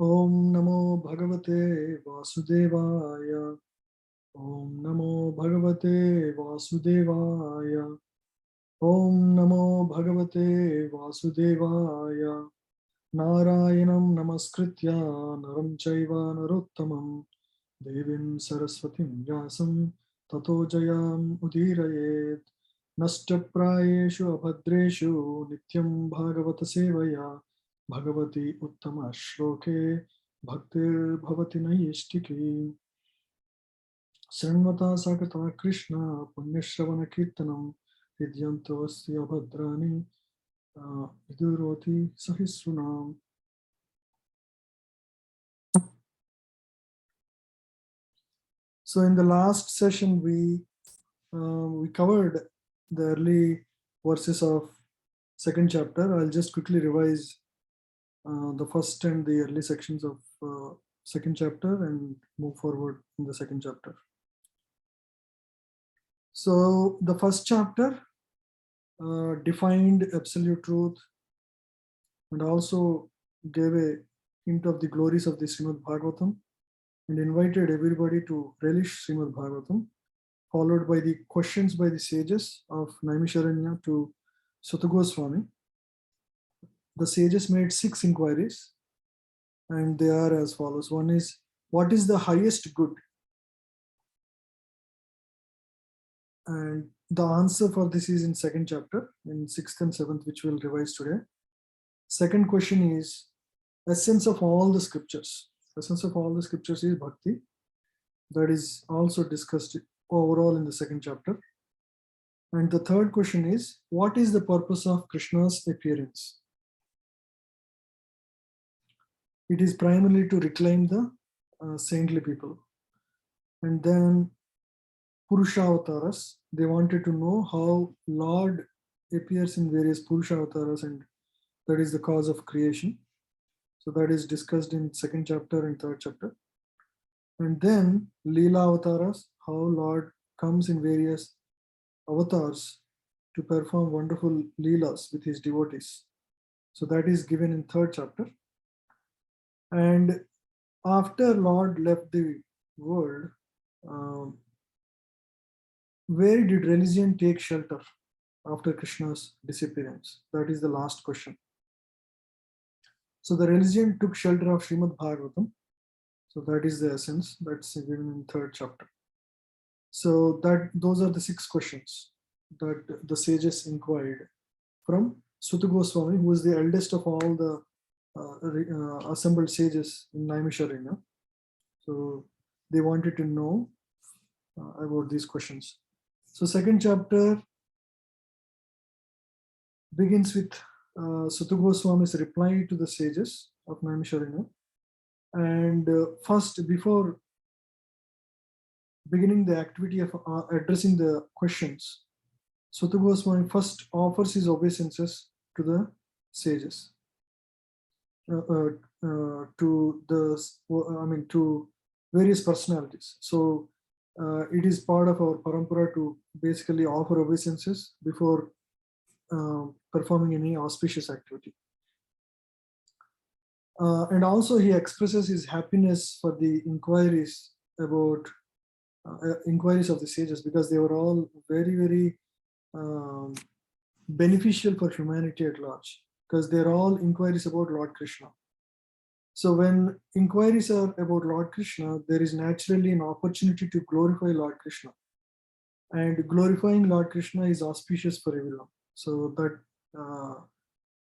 Om Namo Bhagavate Vasudevaya. Om Namo Bhagavate Vasudevaya. Om Namo Bhagavate Vasudevaya. Narayanam Namaskritya Naram Chaiva Narottamam Devim Saraswatim Vyasam Tato Jayam Udirayet Nashtaprayeshu Abhadreshu Nityam Bhagavata Sevaya Bhagavati Uttama Shloke Bhaktir Bhavati Nayishtiki Sranvata Sakata Krishna Punyashravana Kirtanam Vidyanto Asya Bhadrani Viduroti Sahisrunam. So in the last session we covered the early verses of second chapter. I'll just quickly revise the first and the early sections of second chapter and move forward in the second chapter. So the first chapter defined absolute truth and also gave a hint of the glories of the Srimad Bhagavatam and invited everybody to relish Srimad Bhagavatam, followed by the questions by the sages of Naimisharanya to Suta Goswami. The sages made 6 inquiries and they are as follows. One is, what is the highest good? And the answer for this is in second chapter, in 6th and 7th, which we'll revise today. Second question is, essence of all the scriptures. Essence of all the scriptures is bhakti. That is also discussed overall in the second chapter. And the third question is, what is the purpose of Krishna's appearance? It is primarily to reclaim the saintly people. And then Purusha avatars, they wanted to know how Lord appears in various Purusha avatars, and that is the cause of creation. So that is discussed in second chapter and third chapter. And then Leela avatars, how Lord comes in various avatars to perform wonderful leelas with his devotees. So that is given in third chapter. And after Lord left the world, where did religion take shelter after Krishna's disappearance? That is the last question. So the religion took shelter of Srimad Bhagavatam. So that is the essence that's given in third chapter. So those are the 6 questions that the sages inquired from Suta Goswami, who is the eldest of all the assembled sages in Naimisharanya. So they wanted to know about these questions. So second chapter begins with Suta Goswami's reply to the sages of Naimisharanya. And first, before beginning the activity of addressing the questions, Suta Goswami first offers his obeisances to the sages, to various personalities. So it is part of our parampara to basically offer obeisances before performing any auspicious activity. And also he expresses his happiness for the inquiries about inquiries of the sages, because they were all very, very beneficial for humanity at large, because they're all inquiries about Lord Krishna. So when inquiries are about Lord Krishna, there is naturally an opportunity to glorify Lord Krishna. And glorifying Lord Krishna is auspicious for everyone. So that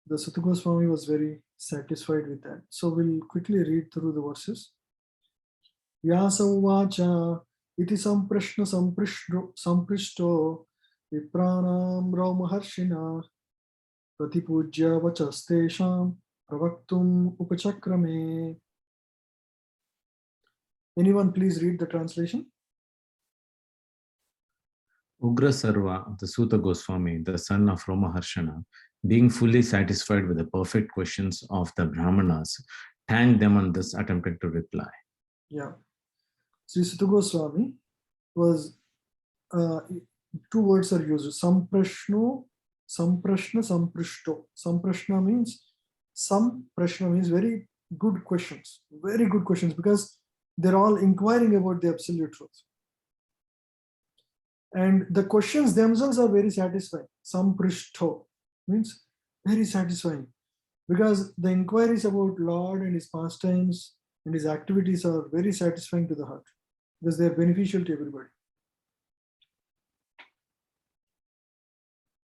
the Suta Goswami was very satisfied with that. So we'll quickly read through the verses. Vyasa uvacha iti samprashna samprishto vipranam raumaharshina pratipujya vachastesham pravaktum upachakrame. Anyone please read the translation? Ugra Sarva, the Suta Goswami, the son of Romaharshana, being fully satisfied with the perfect questions of the Brahmanas, thanked them and thus attempted to reply. Yeah. Sri Suta Goswami was, 2 words are used, samprashno, samprashna, samprishto. Samprashna means very good questions, very good questions, because they're all inquiring about the absolute truth. And the questions themselves are very satisfying. Samprishto means very satisfying, because the inquiries about Lord and his pastimes and his activities are very satisfying to the heart, because they are beneficial to everybody.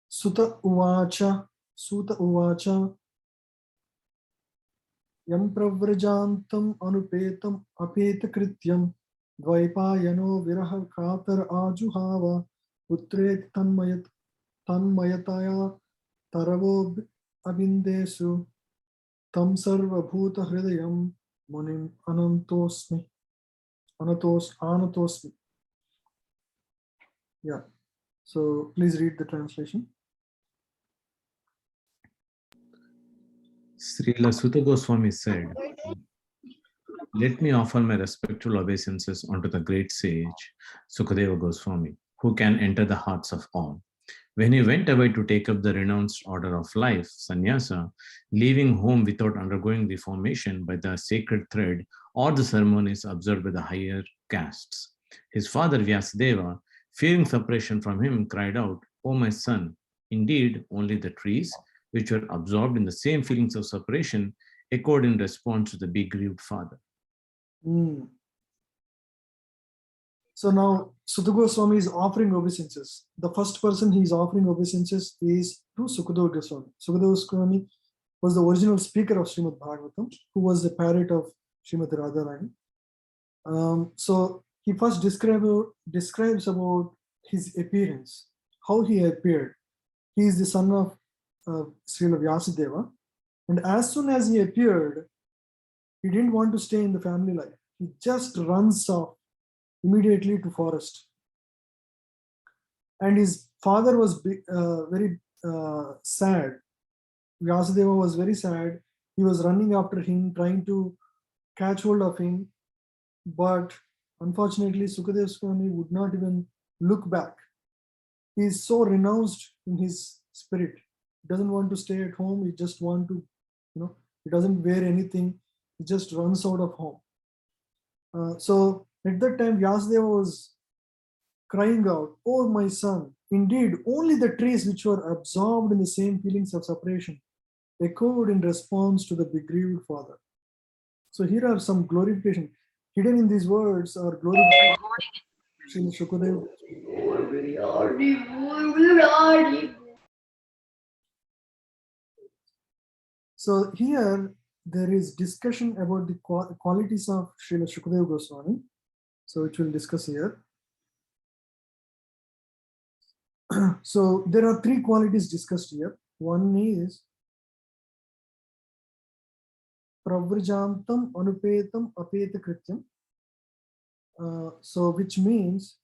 Suta Uvacha Yam Pravrajantam Anupetam Apeta Krityam Dvaipayano Viraha Katar Ajuhava Putret Tanmayataya Taravo Abindesu Tam Sarva Bhuta Hridayam Munim Anatosmi. Yeah. So please read the translation. Srila Suta Goswami said, "Let me offer my respectful obeisances unto the great sage Sukadeva Goswami, who can enter the hearts of all. When he went away to take up the renounced order of life, sannyasa, leaving home without undergoing reformation by the sacred thread or the ceremonies observed by the higher castes, his father Vyasadeva, fearing separation from him, cried out, 'O my son, indeed only the trees, which were absorbed in the same feelings of separation, echoed in response to the begrieved father.'" So now Suta Goswami is offering obeisances. The first person he is offering obeisances is to Sukadeva Goswami. Sukadeva Goswami was the original speaker of Srimad Bhagavatam, who was the parrot of Srimad Radharani. So he first describes about his appearance, how he appeared. He is the son of Srila Vyasadeva, and as soon as he appeared, he didn't want to stay in the family life. He just runs off immediately to forest. And his father was very sad. Vyasadeva was very sad. He was running after him, trying to catch hold of him. But unfortunately, Sukadeva Goswami would not even look back. He is so renounced in his spirit. He doesn't want to stay at home. He just want to, he doesn't wear anything. He just runs out of home. So at that time, Vyasadeva was crying out, "Oh my son, indeed only the trees which were absorbed in the same feelings of separation echoed in response to the begrieved father." So here are some glorification. Hidden in these words are glorification. Srila Shukadeva. So here there is discussion about the qualities of Srila Shukadeva Goswami, so which we'll discuss here. So there are three qualities discussed here. One is Pravrajantam Anupetam Apeta Krityam. So which means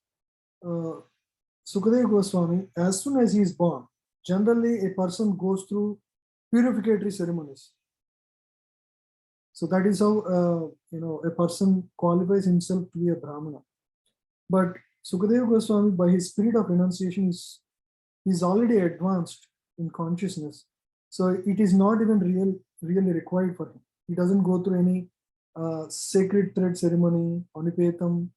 Sukadeva Goswami, as soon as he is born, generally a person goes through purificatory ceremonies. So that is how a person qualifies himself to be a Brahmana. But Sukadeva Goswami, by his spirit of renunciation, is already advanced in consciousness. So it is not even really required for him. He doesn't go through any sacred thread ceremony, Anipetam,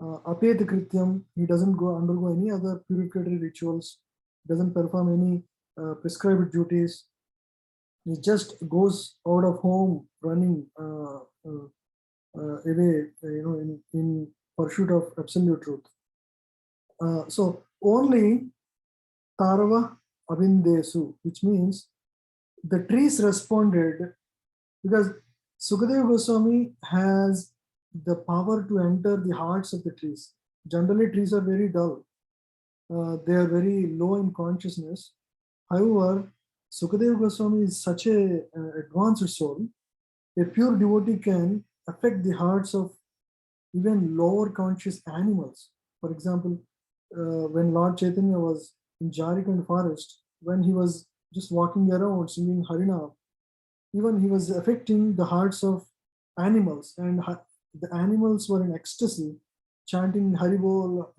Apeta Krityam. He doesn't undergo any other purificatory rituals, doesn't perform any prescribed duties. He just goes out of home running away, in pursuit of absolute truth. So only Tarava Abindesu, which means the trees responded, because Sukadeva Goswami has the power to enter the hearts of the trees. Generally, trees are very dull. They are very low in consciousness. However, Sukadeva Goswami is such an advanced soul. A pure devotee can affect the hearts of even lower conscious animals. For example, when Lord Chaitanya was in Jharkhand forest, when he was just walking around singing Harinam, even he was affecting the hearts of animals, and the animals were in ecstasy, chanting Haribol.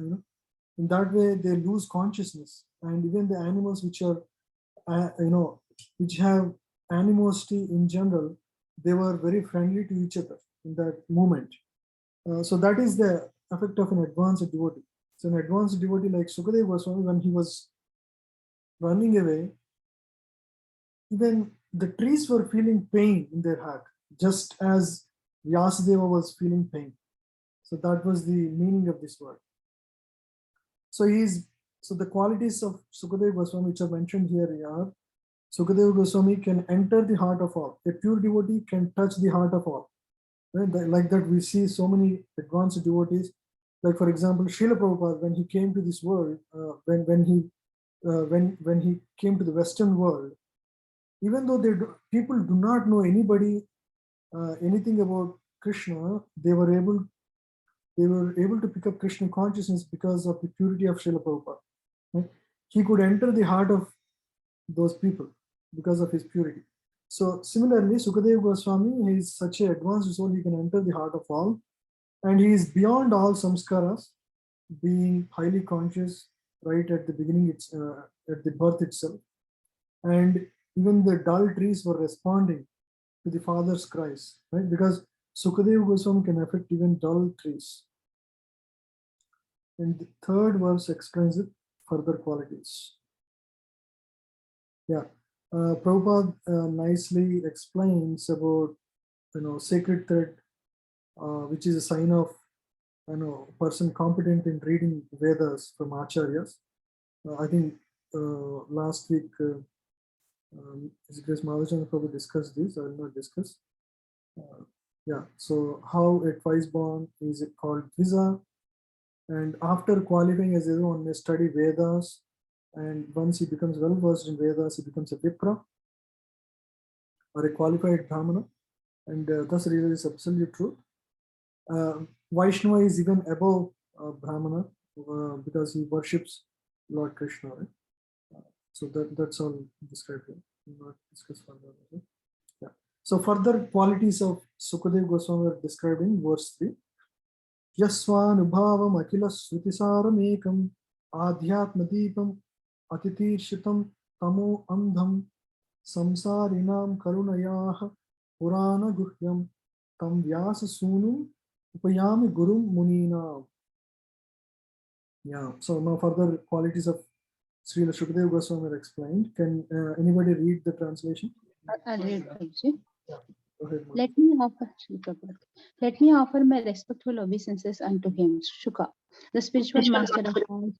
In that way, they lose consciousness, and even the animals which are, which have animosity in general, they were very friendly to each other in that moment. So that is the effect of an advanced devotee. So an advanced devotee like Sukadeva Goswami, when he was running away, even the trees were feeling pain in their heart, just as Vyasadeva was feeling pain. So that was the meaning of this word. So the qualities of Sukadeva Goswami which are mentioned here are Sukadeva Goswami can enter the heart of all. A pure devotee can touch the heart of all. Right? Like that, we see so many advanced devotees. Like for example, Srila Prabhupada, when he came to this world, when he came to the Western world, even though people do not know anything about Krishna, they were able to pick up Krishna consciousness because of the purity of Srila Prabhupada. Right? He could enter the heart of those people because of his purity. So similarly, Sukadeva Goswami, he is such an advanced soul, he can enter the heart of all, and he is beyond all samskaras, being highly conscious right at the beginning, at the birth itself. And even the dull trees were responding to the Father's cries, right? Because Sukadeva Goswami can affect even dull trees. And the third verse explains it further qualities. Yeah, Prabhupada nicely explains about sacred thread, which is a sign of person competent in reading Vedas from Acharyas. I think last week His Grace Madhachandra Prabhu discussed this. I will not discuss. Yeah, so how a twice born is called Dvija, and after qualifying as everyone may study Vedas, and once he becomes well versed in Vedas, he becomes a Vipra or a qualified Brahmana, and thus realizes absolute truth. Vaishnava is even above Brahmana because he worships Lord Krishna. Right? So that's all described here. We'll not discuss further. Okay? Yeah. So further qualities of Sukadeva Goswami are described in verse 3. Yasvanubhavam akila srutisaram ekam adhyatmadipam atitirshitam tamo andham samsarinam karunayah purana guhyam tam vyasa sunum upayami gurum munina. Yeah, so now further qualities of Srila Shukadeva Goswami are explained. Can anybody read the translation? I'll read, Prabhuji. Yeah, go ahead. Let me offer my respectful obeisances unto him, Shuka, the spiritual master of all,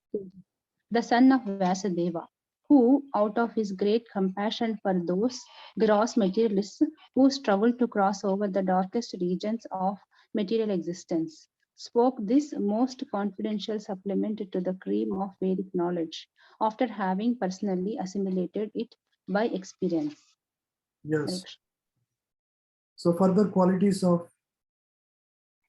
the son of Vyasadeva, who, out of his great compassion for those gross materialists who struggle to cross over the darkest regions of material existence, spoke this most confidential supplement to the cream of Vedic knowledge, after having personally assimilated it by experience. Yes. So further qualities of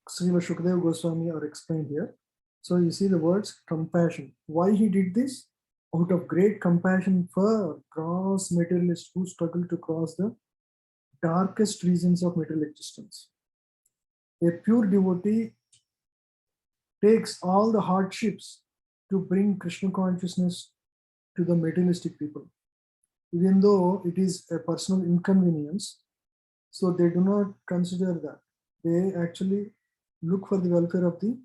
Srila Shukadeva Goswami are explained here. So you see the words compassion. Why he did this? Out of great compassion for gross materialists who struggle to cross the darkest regions of material existence. A pure devotee takes all the hardships to bring Krishna consciousness to the materialistic people, even though it is a personal inconvenience. So they do not consider that. They actually look for the welfare of the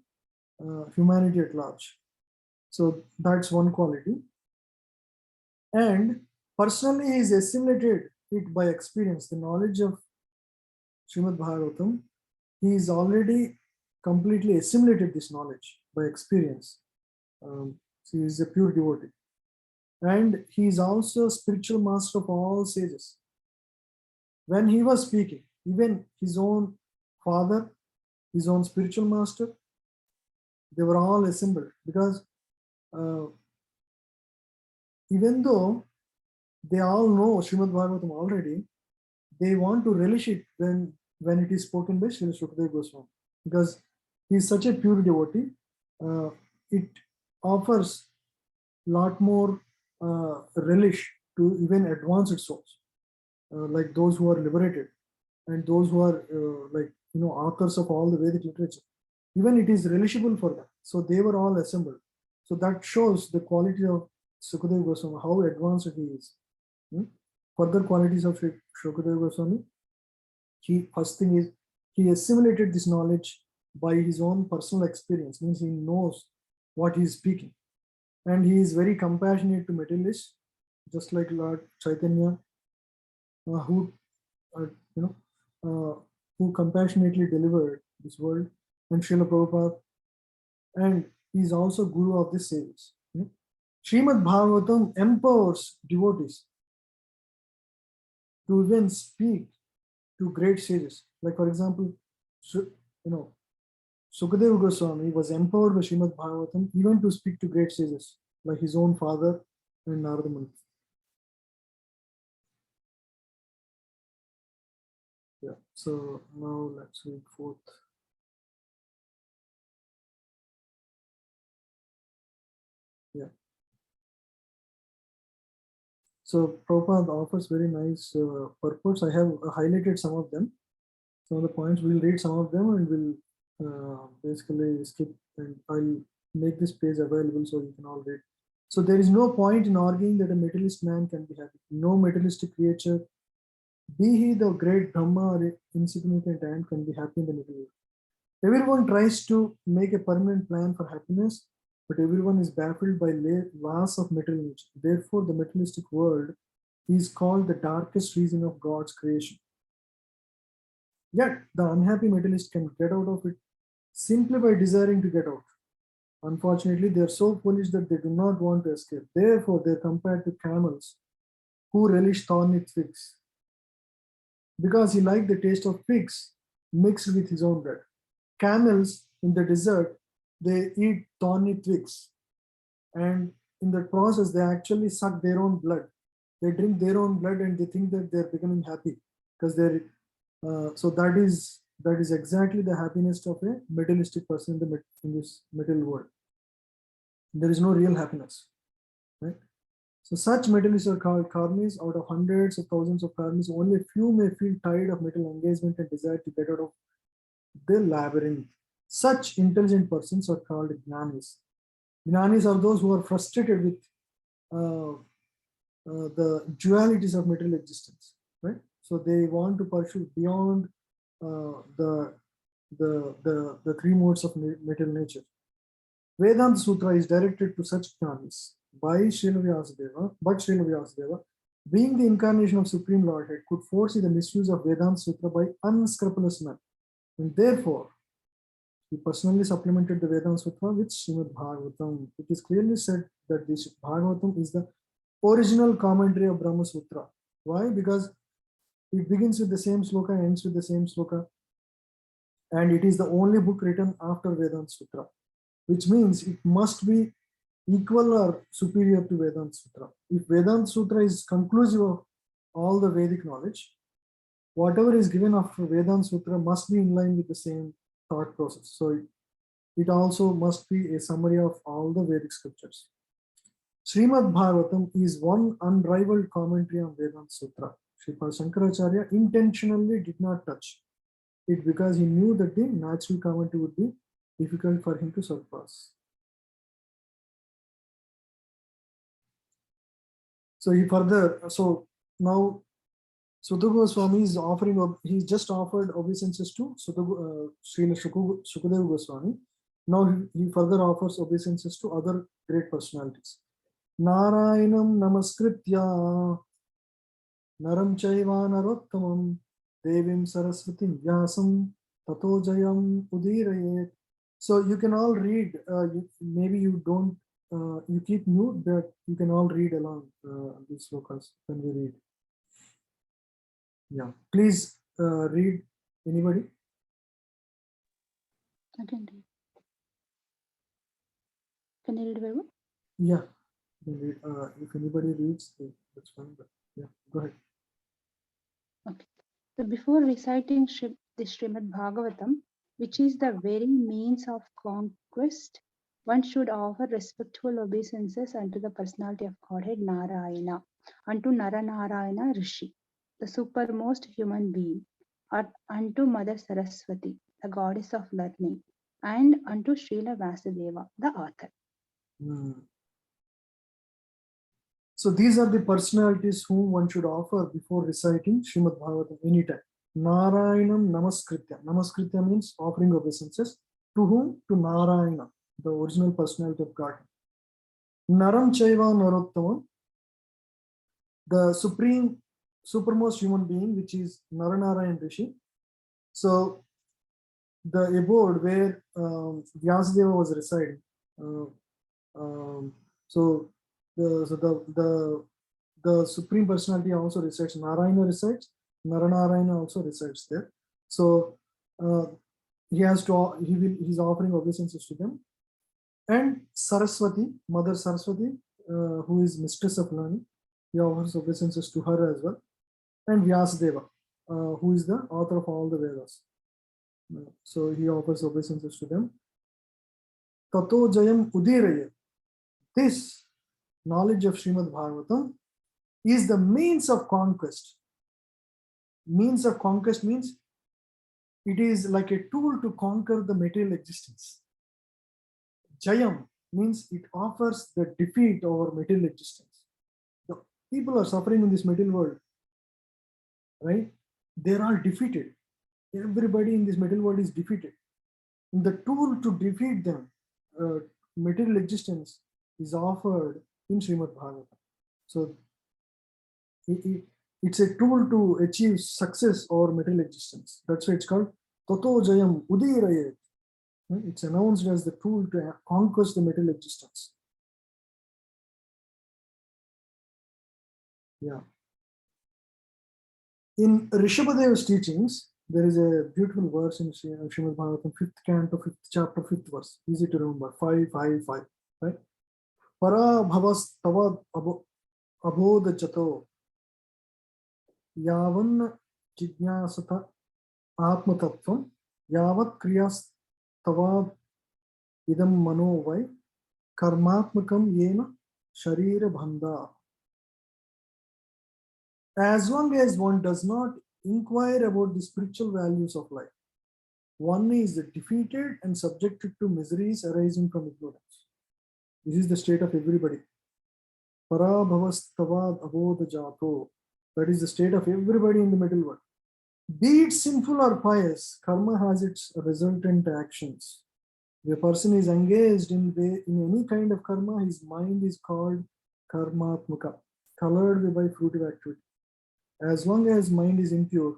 humanity at large. So that's one quality. And personally, he is assimilated it by experience. The knowledge of Srimad Bhagavatam, he is already completely assimilated this knowledge by experience. So he is a pure devotee. And he is also spiritual master of all sages. When he was speaking, even his own father, his own spiritual master, they were all assembled, because even though they all know Srimad Bhagavatam already, they want to relish it when it is spoken by Srila Shukadeva Goswami, because he is such a pure devotee. It offers lot more relish to even advanced souls, like those who are liberated and those who are authors of all the Vedic literature. Even it is relishable for them. So they were all assembled. So that shows the quality of Sukadeva Goswami, how advanced he is. Further qualities of Sukadeva Goswami. First thing is, he assimilated this knowledge by his own personal experience, means he knows what he is speaking. And he is very compassionate to materialists, just like Lord Chaitanya, who, who compassionately delivered this world, and Srila Prabhupada, and he is also Guru of the sages. Srimad Bhagavatam empowers devotees to even speak to great sages. Like, for example, Sukadeva Goswami was empowered by Srimad Bhagavatam even to speak to great sages, like his own father and Narada Muni. Yeah, so now let's read forth. Yeah. So Prabhupada offers very nice purports. I have highlighted some of them. Some of the points, we'll read some of them and we'll basically skip, and I'll make this page available so you can all read. So there is no point in arguing that a materialist man can be happy. No materialistic creature, be he the great Brahma or insignificant ant, can be happy in the material world. Everyone tries to make a permanent plan for happiness, but everyone is baffled by laws of material nature. Therefore, the materialistic world is called the darkest region of God's creation. Yet, the unhappy materialist can get out of it simply by desiring to get out. Unfortunately, they are so foolish that they do not want to escape. Therefore, they are compared to camels who relish thorny figs, because he liked the taste of figs mixed with his own blood. Camels in the desert, they eat thorny twigs, and in the process, they actually suck their own blood. They drink their own blood and they think that they're becoming happy because they're. So that is exactly the happiness of a materialistic person in this material world. There is no real happiness, right? So such materialists are called karmis. Out of hundreds of thousands of karmis, only a few may feel tired of material engagement and desire to get out of the labyrinth. Such intelligent persons are called jnanis. Jnanis are those who are frustrated with the dualities of material existence, right? So they want to pursue beyond the three modes of material nature. Vedanta Sutra is directed to such jnanis by Srila Vyasadeva, but Srila Vyasadeva, being the incarnation of Supreme Lordhead, could foresee the misuse of Vedanta Sutra by unscrupulous men, and therefore he personally supplemented the Vedanta Sutra with Srimad Bhagavatam. It is clearly said that this Bhagavatam is the original commentary of Brahma Sutra. Why? Because it begins with the same sloka and ends with the same sloka, and it is the only book written after Vedanta Sutra, which means it must be equal or superior to Vedanta Sutra. If Vedanta Sutra is conclusive of all the Vedic knowledge, whatever is given after Vedanta Sutra must be in line with the same thought process. So it also must be a summary of all the Vedic scriptures. Srimad Bhagavatam is one unrivaled commentary on Vedanta Sutra. Sripad Shankaracharya intentionally did not touch it because he knew that the natural commentary would be difficult for him to surpass. So now Sutta Goswami is offering, he's just offered obeisances to Srila Shukadeva Goswami. Now he further offers obeisances to other great personalities. Narayanam namaskritya naram chaiva narottamam devim saraswatim vyasam tato jayam udirayet. So you can all read, maybe you don't, you keep mute, but you can all read along these slokas when we read. Yeah, please read. Anybody? I can read. Can you read, Vaibhav? Yeah, you can read. If anybody reads, that's fine. But yeah, go ahead. Okay. So before reciting the Srimad Bhagavatam, which is the very means of conquest, one should offer respectful obeisances unto the personality of Godhead Narayana, unto Naranarayana Rishi, the supermost human being, unto Mother Saraswati, the goddess of learning, and unto Srila Vasudeva, the author. So these are the personalities whom one should offer before reciting Srimad Bhagavatam anytime. Narayanam Namaskritya. Namaskritya means offering obeisances. To whom? To Narayana, the original personality of God. Naram Chaiva Narottamam, the supreme, supermost human being, which is Naranarayan Rishi. So the abode where Vyasadeva was residing. So the supreme personality also resides. Narayana resides. Naranarayana also resides there. So he's offering obeisances to them. And Saraswati, Mother Saraswati, who is mistress of learning, he offers obeisances to her as well. And Vyasadeva, who is the author of all the Vedas. So he offers obeisances to them. Tato Jayam Udiraya. This knowledge of Srimad Bhagavatam is the means of conquest. Means of conquest means it is like a tool to conquer the material existence. Jayam means it offers the defeat over material existence. The people are suffering in this material world, right? They're all defeated. Everybody in this material world is defeated. And the tool to defeat them, material existence, is offered in Srimad Bhagavatam. So it's a tool to achieve success over material existence. That's why it's called Tato Jayam Udirayet. It's announced as the tool to conquer the material existence. Yeah. In Rishabhadeva's teachings, there is a beautiful verse in Srimad Bhagavatam, 5th canto, 5th chapter, 5th verse. Easy to remember. 555. Right? Para bhavas tavad abodha jato yavan jijnasata atma tattvam yavat kriyas tavad idam mano vai karmatmakam yena sharira bhanda. As long as one does not inquire about the spiritual values of life, one is defeated and subjected to miseries arising from ignorance. This is the state of everybody. Para bhavas tavad abodha jato. That is the state of everybody in the middle world. Be it sinful or pious, karma has its resultant actions. If a person is engaged in any kind of karma, his mind is called karmatmaka, colored by fruitive activity. As long as mind is impure,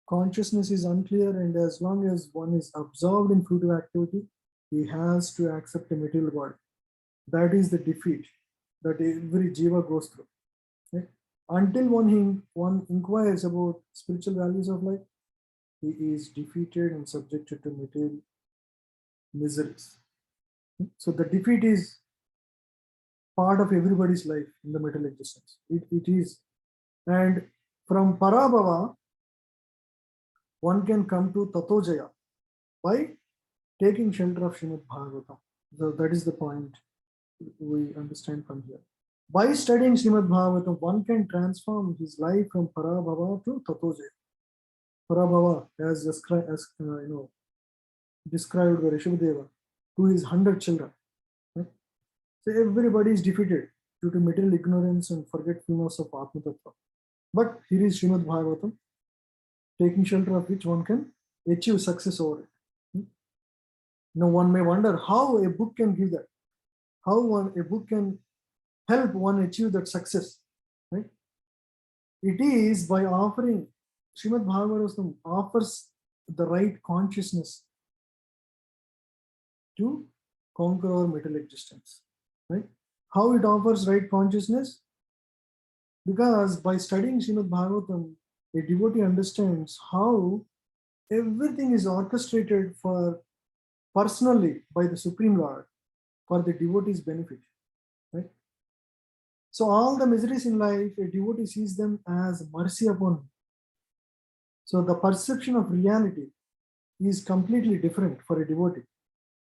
consciousness is unclear, and as long as one is absorbed in fruitive activity, he has to accept a material world. That is the defeat that every jiva goes through. Okay? Until one inquires about spiritual values of life, he is defeated and subjected to material miseries. So the defeat is part of everybody's life in the material existence. It is. And from Parabhava, one can come to Tatojaya by taking shelter of Srimad Bhagavatam. So that is the point we understand from here. By studying Srimad Bhagavatam, one can transform his life from Parabhava to Tatojaya. Parabhava, as described by Rishabhadeva, to his 100 children. Right? So everybody is defeated due to material ignorance and forgetfulness of Atma Tattva. But here is Srimad Bhagavatam, taking shelter of which one can achieve success over it. Now one may wonder how a book can give that, how a book can help one achieve that success. Right? It is by offering, Srimad Bhagavatam offers the right consciousness to conquer our material existence. Right? How it offers right consciousness? Because by studying Srimad Bhagavatam, a devotee understands how everything is orchestrated personally by the Supreme Lord for the devotee's benefit. Right? So all the miseries in life, a devotee sees them as mercy upon him. So the perception of reality is completely different for a devotee.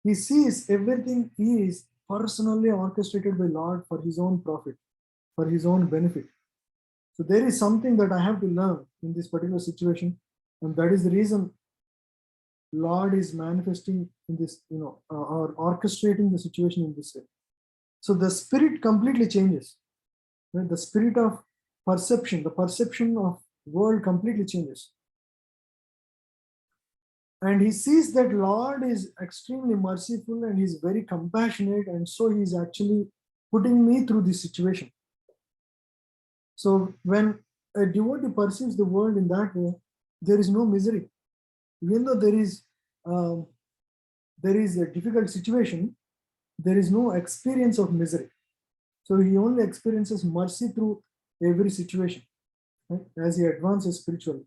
He sees everything is personally orchestrated by Lord for his own profit, for his own benefit. So there is something that I have to learn in this particular situation, and that is the reason Lord is manifesting in this, or orchestrating the situation in this way. So the spirit completely changes. Right? The spirit of perception, the perception of world completely changes. And he sees that Lord is extremely merciful and he's very compassionate, and so he's actually putting me through this situation. So when a devotee perceives the world in that way, there is no misery. Even though there is a difficult situation, there is no experience of misery. So he only experiences mercy through every situation, right, as he advances spiritually.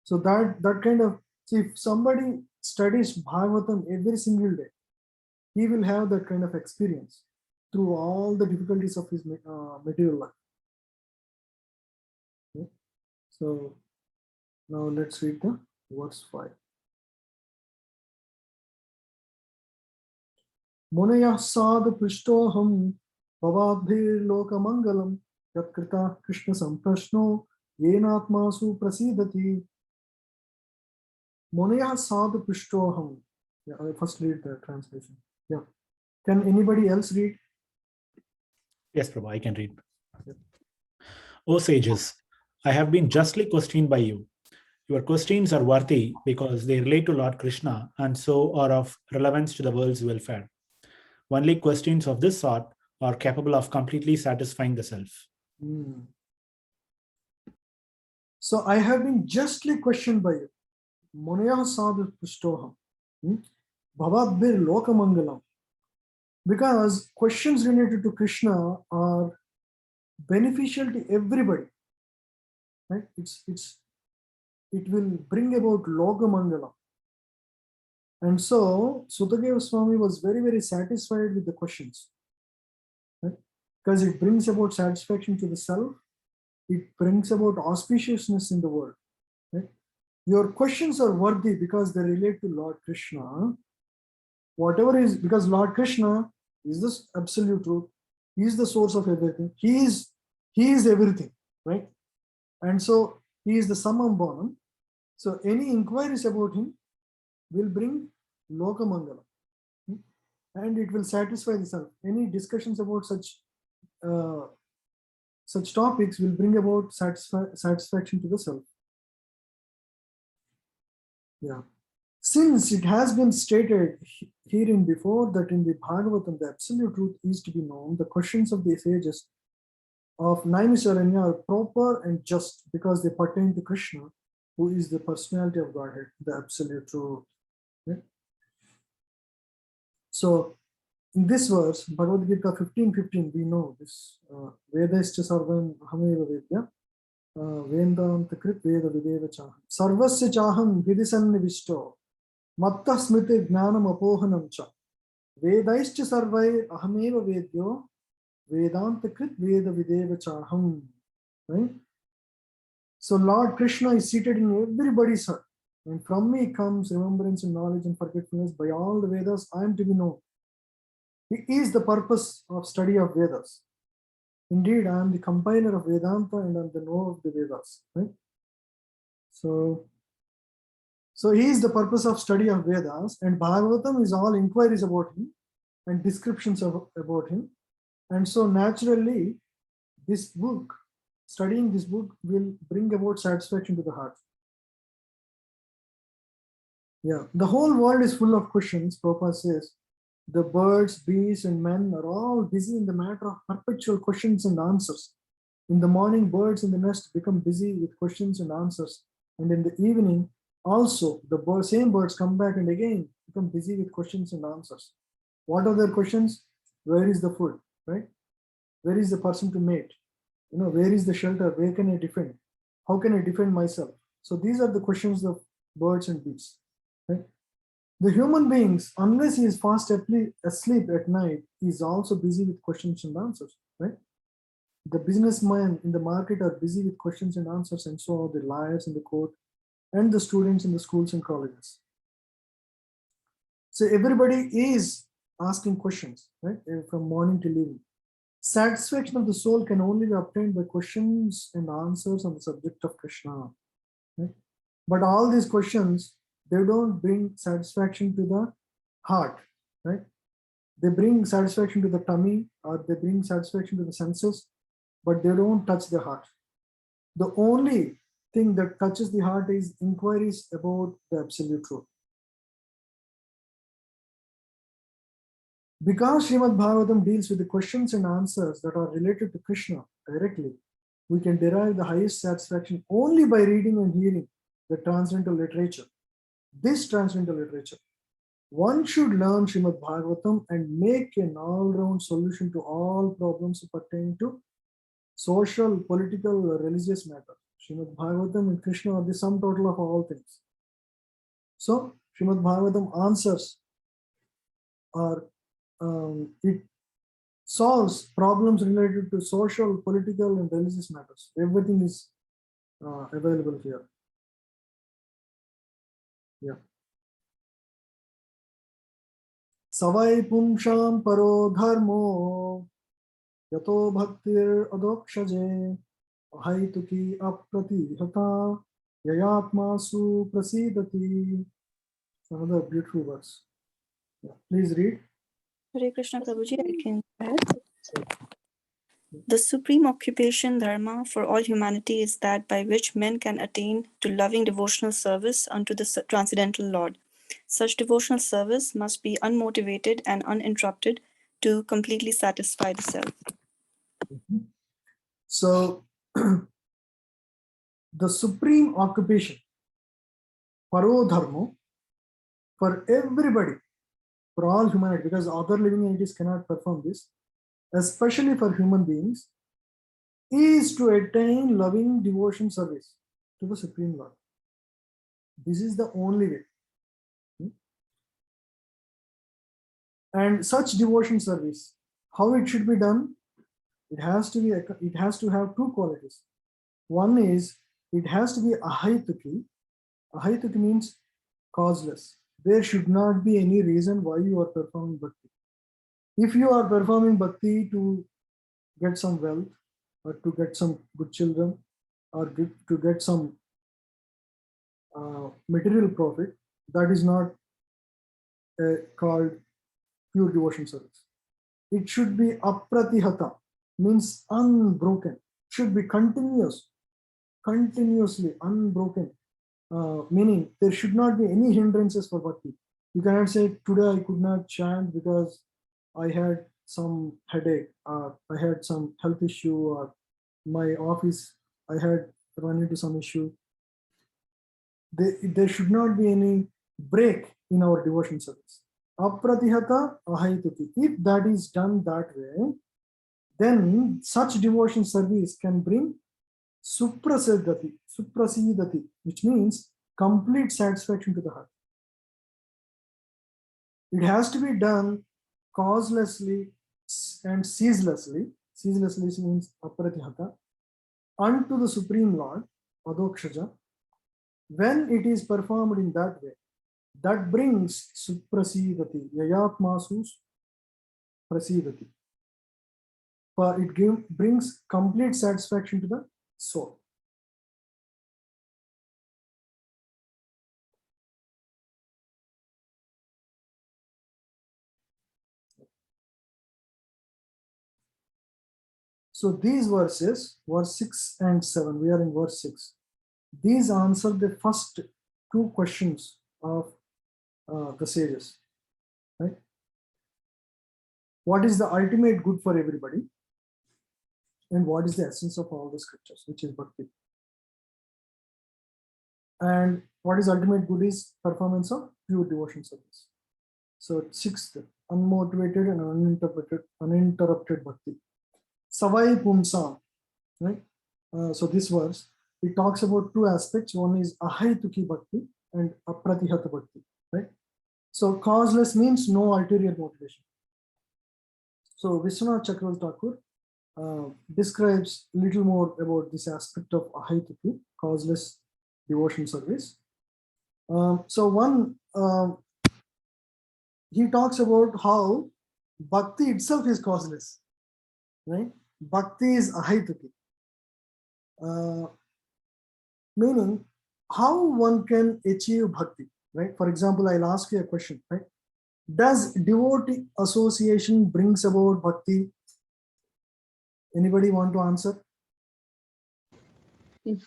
So that kind of, so if somebody studies Bhagavatam every single day, he will have that kind of experience through all the difficulties of his material life. Okay. So now let's read the verse 5. Munaya sadhu prishtoham bhavadbhir lokamangalam yatkrita Krishna samprashno yenatmasu prasidati. Munaya sadhu prishtoham. Yeah, I first read the translation. Yeah. Can anybody else read? Yes, Prabhu, I can read. O sages, I have been justly questioned by you. Your questions are worthy because they relate to Lord Krishna and so are of relevance to the world's welfare. Only questions of this sort are capable of completely satisfying the self. So I have been justly questioned by you. Munaya sadhu prishtoham. Bhavadbhir lokamangalam. Because questions related to Krishna are beneficial to everybody. Right? It will bring about lokamangalam. And so Sukadeva Swami was very, very satisfied with the questions. Right? Because it brings about satisfaction to the self. It brings about auspiciousness in the world. Right? Your questions are worthy because they relate to Lord Krishna. Whatever is, because Lord Krishna is the absolute truth. He is the source of everything. He is everything, right? And so he is the summum bonum. So any inquiries about him will bring lokamangalam, and it will satisfy the self. Any discussions about such topics will bring about satisfaction to the self. Yeah. Since it has been stated herein before that in the Bhagavatam the absolute truth is to be known, the questions of the sages of Naimisharanya are proper and just because they pertain to Krishna, who is the personality of Godhead, the absolute truth. Okay? So in this verse, Bhagavad Gita 15:15, we know this Vedascha sarvam hameva vedya Vendanta krit veda videva chaham sarvasya chaham vidisannivisto matta smriti gnanam apohanam cha Vedaischa sarvai ahameva vedyo Vedanta krit veda videva chaham. Right? So Lord Krishna is seated in everybody's heart. And from me comes remembrance and knowledge and forgetfulness. By all the Vedas, I am to be known. He is the purpose of study of Vedas. Indeed, I am the compiler of Vedanta and I am the knower of the Vedas. Right? So he is the purpose of study of Vedas, and Bhagavatam is all inquiries about him and descriptions about him. And so naturally, this book, studying this book will bring about satisfaction to the heart. Yeah, the whole world is full of questions, Prabhupada says. The birds, beasts, and men are all busy in the matter of perpetual questions and answers. In the morning, birds in the nest become busy with questions and answers. And in the evening, also, the same birds come back and again become busy with questions and answers. What are their questions? Where is the food, right? Where is the person to mate? Where is the shelter? Where can I defend? How can I defend myself? So these are the questions of birds and beasts. Right? The human beings, unless he is fast asleep at night, is also busy with questions and answers. Right? The businessmen in the market are busy with questions and answers, and so are the lawyers in the court and the students in the schools and colleges. So everybody is asking questions, right? From morning till evening. Satisfaction of the soul can only be obtained by questions and answers on the subject of Krishna. Right? But all these questions, they don't bring satisfaction to the heart, right? They bring satisfaction to the tummy or they bring satisfaction to the senses, but they don't touch the heart. The only thing that touches the heart is inquiries about the absolute truth. Because Srimad Bhagavatam deals with the questions and answers that are related to Krishna directly, we can derive the highest satisfaction only by reading and hearing the transcendental literature. This transcendental literature. One should learn Srimad Bhagavatam and make an all-round solution to all problems pertaining to social, political, or religious matters. Srimad Bhagavatam and Krishna are the sum total of all things. So, Srimad Bhagavatam answers or it solves problems related to social, political, and religious matters. Everything is available here. Yeah. Savai pumsham paro dharmo yato bhaktir adokshaje ahaituki apratihata yayatmasu prasidati. Another beautiful verse. Yeah. Please read. Hare Krishna Prabhuji, I can add. The supreme occupation dharma for all humanity is that by which men can attain to loving devotional service unto the transcendental Lord. Such devotional service must be unmotivated and uninterrupted to completely satisfy the self. So, the supreme occupation, paro dharma, for everybody, for all humanity, because other living entities cannot perform this, especially for human beings, is to attain loving devotion service to the Supreme Lord. This is the only way. And such devotion service, how it should be done? It has to have two qualities. One is it has to be ahaituki. Ahaituki means causeless. There should not be any reason why you are performing bhakti. If you are performing bhakti to get some wealth, or to get some good children, or to get some material profit, that is not called pure devotion service. It should be apratihata, means unbroken. Should be continuously unbroken. Meaning there should not be any hindrances for bhakti. You cannot say, today I could not chant because I had some headache, or I had some health issue, or my office, I had run into some issue. There should not be any break in our devotion service. Apratihata ahaituki. If that is done that way, then such devotion service can bring suprasidati, which means complete satisfaction to the heart. It has to be done causelessly and ceaselessly. Ceaselessly means aparatihata, unto the Supreme Lord, adokshaja. When it is performed in that way, that brings suprasidati, yayatmasu prasidati. It brings complete satisfaction to the soul. So these verses, verse 6 and 7, we are in verse 6. These answer the first two questions of the sages. Right? What is the ultimate good for everybody? And what is the essence of all the scriptures, which is bhakti? And what is ultimate good is performance of pure devotion service. So sixth, unmotivated and uninterrupted bhakti. Savai pumsam, right? So this verse, it talks about two aspects. One is ahaituki bhakti and apratihata bhakti, right? So causeless means no ulterior motivation. So Vishwanath Chakravarti Thakur describes little more about this aspect of ahaituki, causeless devotion service. He talks about how bhakti itself is causeless, right? Bhakti is ahaituki, meaning how one can achieve bhakti, right? For example, I'll ask you a question, right? Does devotee association brings about bhakti? Anybody want to answer? Yes,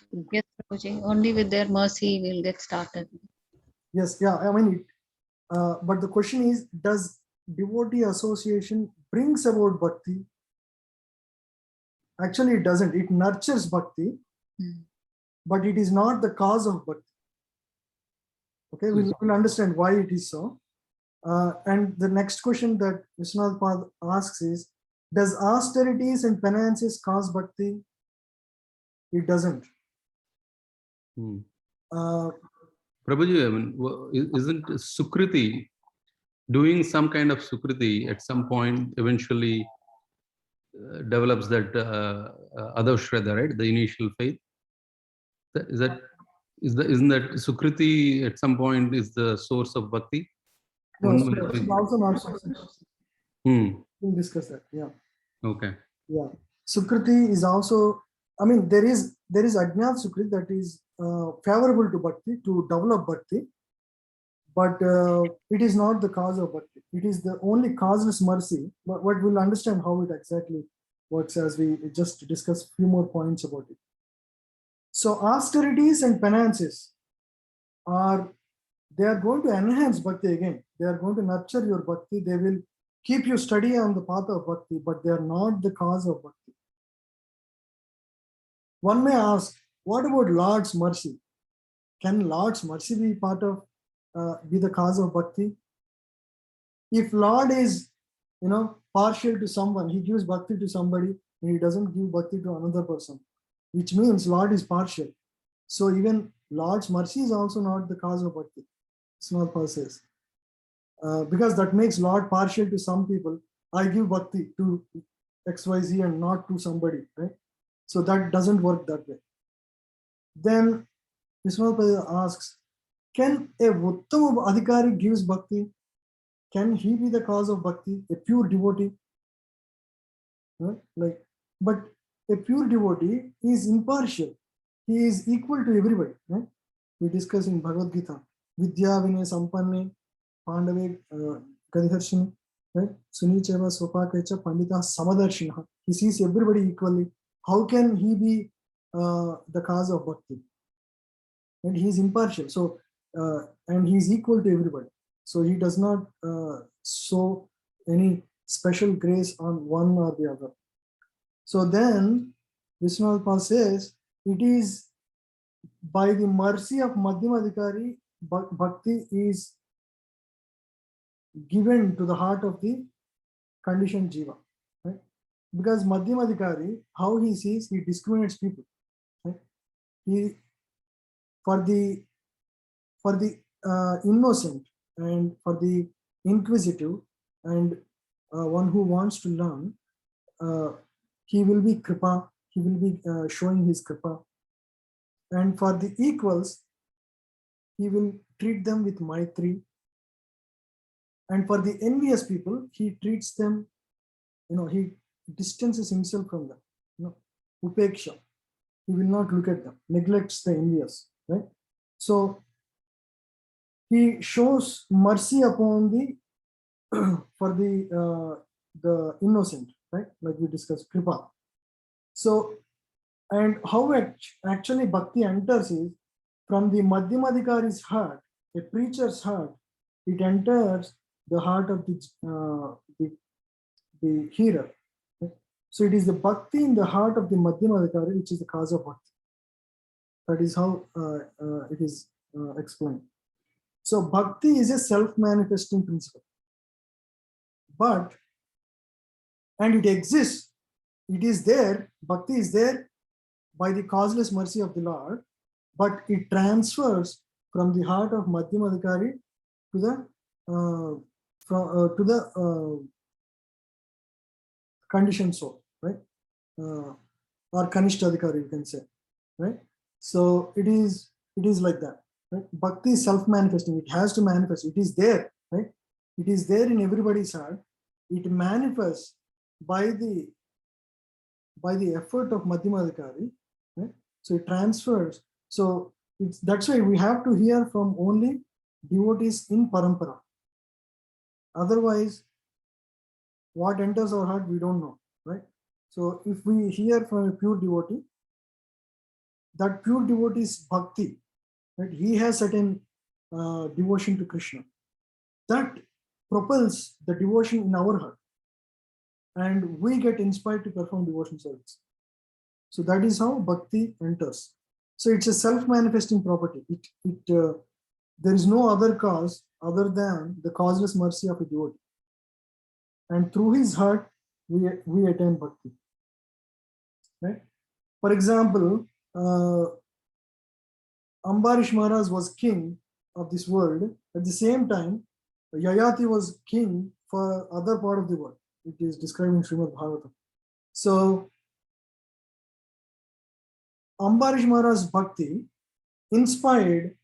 Prabhuji. Only with their mercy we'll get started. Yes, yeah, I mean, but the question is, does devotee association brings about bhakti. Actually, it doesn't. It nurtures bhakti, but it is not the cause of bhakti. Okay, we'll understand why it is so. And the next question that Vishwanath Pad asks is, does austerities and penances cause bhakti? It doesn't. Prabhuji, I mean, isn't Sukriti, doing some kind of Sukriti at some point eventually develops that other Shraddha, right? The initial faith? Isn't that Sukriti at some point is the source of bhakti? No, so it's also not so. We'll discuss that. Yeah. Okay. Yeah. Sukriti is also, I mean, there is Ajnat Sukriti that is favorable to bhakti, to develop bhakti, but it is not the cause of bhakti. It is the only causeless mercy. But we'll understand how it exactly works as we just discuss a few more points about it. So austerities and penances they are going to enhance bhakti again. They are going to nurture your bhakti. They will keep you steady on the path of bhakti, but they are not the cause of bhakti. One may ask, what about Lord's mercy? Can Lord's mercy be be the cause of bhakti? If Lord is, partial to someone, he gives bhakti to somebody and he doesn't give bhakti to another person, which means Lord is partial. So even Lord's mercy is also not the cause of bhakti. Vishwanath Pad says. Because that makes Lord partial to some people. I give bhakti to XYZ and not to somebody, right? So that doesn't work that way. Then Vishwanath Pad asks, can a Uttama Adhikari gives bhakti? Can he be the cause of bhakti? A pure devotee? Right? But a pure devotee is impartial. He is equal to everybody. Right? We discuss in Bhagavad Gita. Vidya Vinay Sampanne Pandave Gadiharshini. Right? Sunicheva Sopakecha Pandita Samadarshina. He sees everybody equally. How can he be the cause of bhakti? And he is impartial. So, and he is equal to everybody. So he does not show any special grace on one or the other. So then Vishwanath Pad says, it is by the mercy of Madhyamadhikari, bhakti is given to the heart of the conditioned jiva. Right? Because Madhyamadhikari, how he sees, he discriminates people. Right? He, for the innocent and for the inquisitive and one who wants to learn, he will be kripa, he will be showing his kripa. And for the equals, he will treat them with maitri. And for the envious people, he treats them, he distances himself from them. Upeksha. He will not look at them, neglects the envious. Right? So he shows mercy upon for the innocent, right? Like we discussed, kripa. So, and how actually bhakti enters is from the Madhyamadhikari's heart, a preacher's heart, it enters the heart of the hearer. Right? So it is the bhakti in the heart of the Madhyamadhikari which is the cause of bhakti. That is how it is explained. So bhakti is a self-manifesting principle. And it exists, it is there, bhakti is there by the causeless mercy of the Lord, but it transfers from the heart of Madhyamadhikari to the conditioned soul, right? Or Kanishtadhikari, you can say, right? So it is like that, right? Bhakti is self-manifesting, it has to manifest, it is there, right? It is there in everybody's heart. It manifests by the effort of Madhyamadhikari, right? So it transfers. So that's why we have to hear from only devotees in parampara. Otherwise, what enters our heart, we don't know, right? So if we hear from a pure devotee, that pure devotee is bhakti, right? He has certain devotion to Krishna. That propels the devotion in our heart, and we get inspired to perform devotion service. So that is how bhakti enters. So it's a self-manifesting property. There is no other cause other than the causeless mercy of a devotee. And through his heart, we attain bhakti. Right? For example, Ambarish Maharaj was king of this world. At the same time, Yayati was king for other part of the world. It is described in Srimad Bhagavatam. So, Ambarish Maharaj's bhakti inspired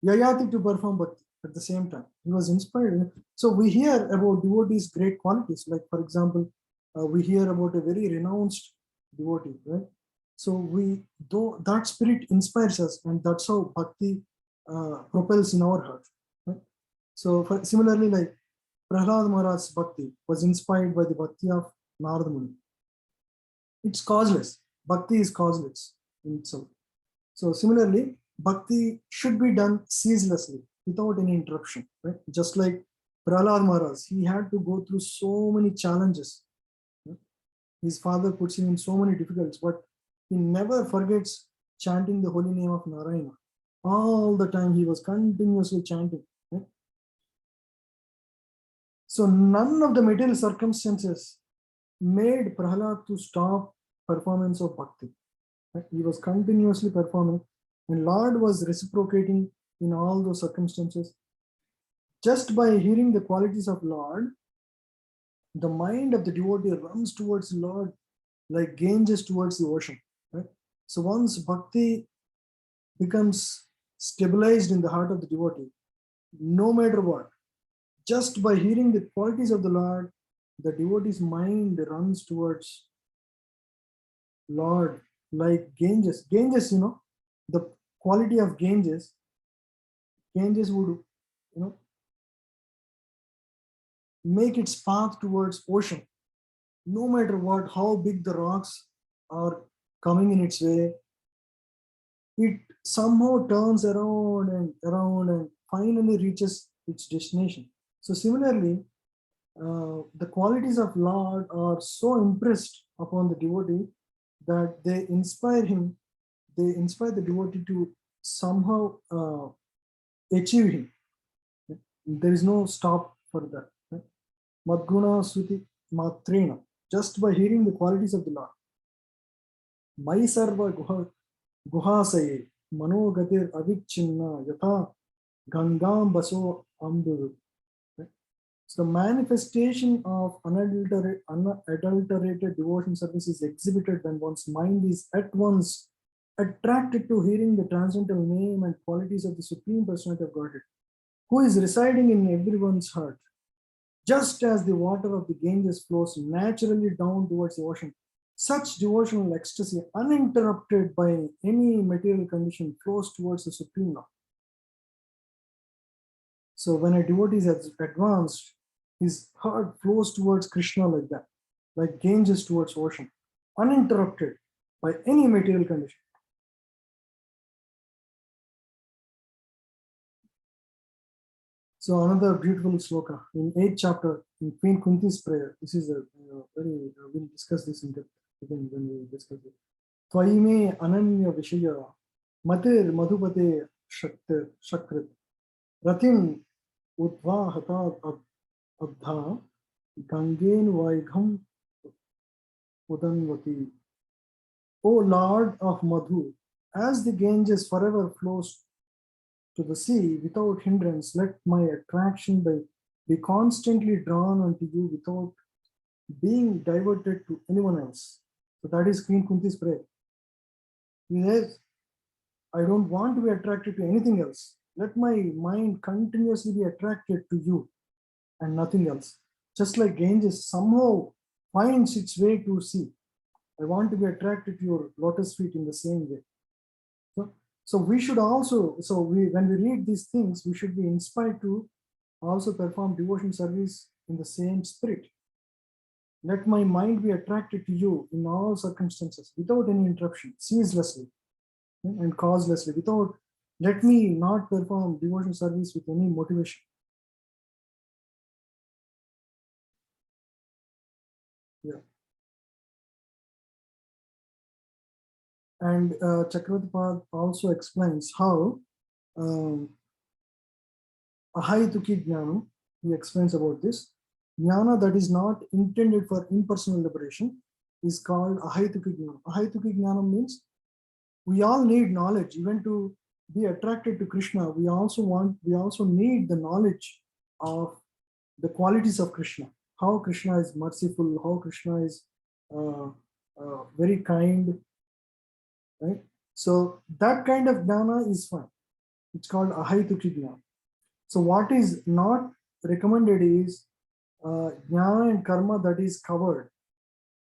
Yayati to perform bhakti at the same time. He was inspired. So we hear about devotees' great qualities. Like, for example, we hear about a very renounced devotee, right? So that spirit inspires us, and that's how bhakti propels in our heart. Right? So similarly, like Prahlad Maharaj's bhakti was inspired by the bhakti of Narada Muni. It's causeless. Bhakti is causeless in itself. So similarly, bhakti should be done ceaselessly without any interruption. Right? Just like Prahlad Maharaj, he had to go through so many challenges. Right? His father puts him in so many difficulties, but he never forgets chanting the holy name of Narayana. All the time he was continuously chanting. Right? So none of the material circumstances made Prahlad to stop performance of bhakti. Right? He was continuously performing, and Lord was reciprocating in all those circumstances. Just by hearing the qualities of Lord, the mind of the devotee runs towards Lord like Ganges towards the ocean. Right? So once bhakti becomes stabilized in the heart of the devotee, no matter what, just by hearing the qualities of the Lord, the devotee's mind runs towards Lord like Ganges. Ganges, the quality of Ganges would, make its path towards ocean. No matter what, how big the rocks are coming in its way, it somehow turns around and finally reaches its destination. So similarly, the qualities of Lord are so impressed upon the devotee that they inspire him, they inspire the devotee to somehow achieve him. There is no stop for that. Madguna Suti Matrena, just by hearing the qualities of the Lord. Mai Sarva Guhasaye, Manogatir Avichinna Yatha Gangam Baso Amburu. So the manifestation of unadulterated devotion service is exhibited when one's mind is at once attracted to hearing the transcendental name and qualities of the Supreme Personality of Godhead, who is residing in everyone's heart. Just as the water of the Ganges flows naturally down towards the ocean, such devotional ecstasy, uninterrupted by any material condition, flows towards the Supreme Lord. So when a devotee is advanced, his heart flows towards Krishna like that, like Ganges towards ocean, uninterrupted by any material condition. So another beautiful sloka in 8th chapter in Queen Kunti's prayer. This is we'll discuss this in depth again when we discuss it. Tvaime ananya vishaya matir madhupate shakrit ratim udva hata abdha gangen vaigham udanvati. O Lord of Madhu, as the Ganges forever flows to the sea without hindrance, let my attraction be constantly drawn unto you without being diverted to anyone else. So that is Queen Kunti's prayer. Yes, I don't want to be attracted to anything else. Let my mind continuously be attracted to you and nothing else. Just like Ganges somehow finds its way to sea, I want to be attracted to your lotus feet in the same way. So we should also, when we read these things, we should be inspired to also perform devotion service in the same spirit. Let my mind be attracted to you in all circumstances, without any interruption, ceaselessly and causelessly, let me not perform devotion service with any motivation. And Chakravartipad also explains how Ahayatuki Jnana, he explains about this. Jnana that is not intended for impersonal liberation is called Ahayatuki Jnana. Ahayatuki Jnana means we all need knowledge, even to be attracted to Krishna. We also need the knowledge of the qualities of Krishna, how Krishna is merciful, how Krishna is very kind, right? So that kind of jnana is fine. It's called ahayatuki jnana. So what is not recommended is jnana and karma that is covered,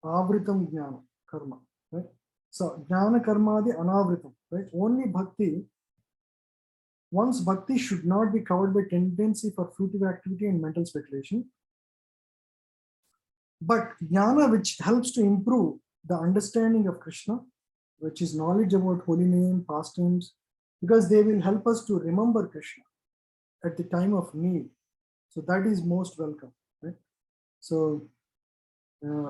avritam jnana karma, right? So jnana karma the anavritam, right? Only bhakti. One's bhakti should not be covered by tendency for fruitive activity and mental speculation. But jnana, which helps to improve the understanding of Krishna, which is knowledge about holy name, pastimes, because they will help us to remember Krishna at the time of need. So that is most welcome, right? So,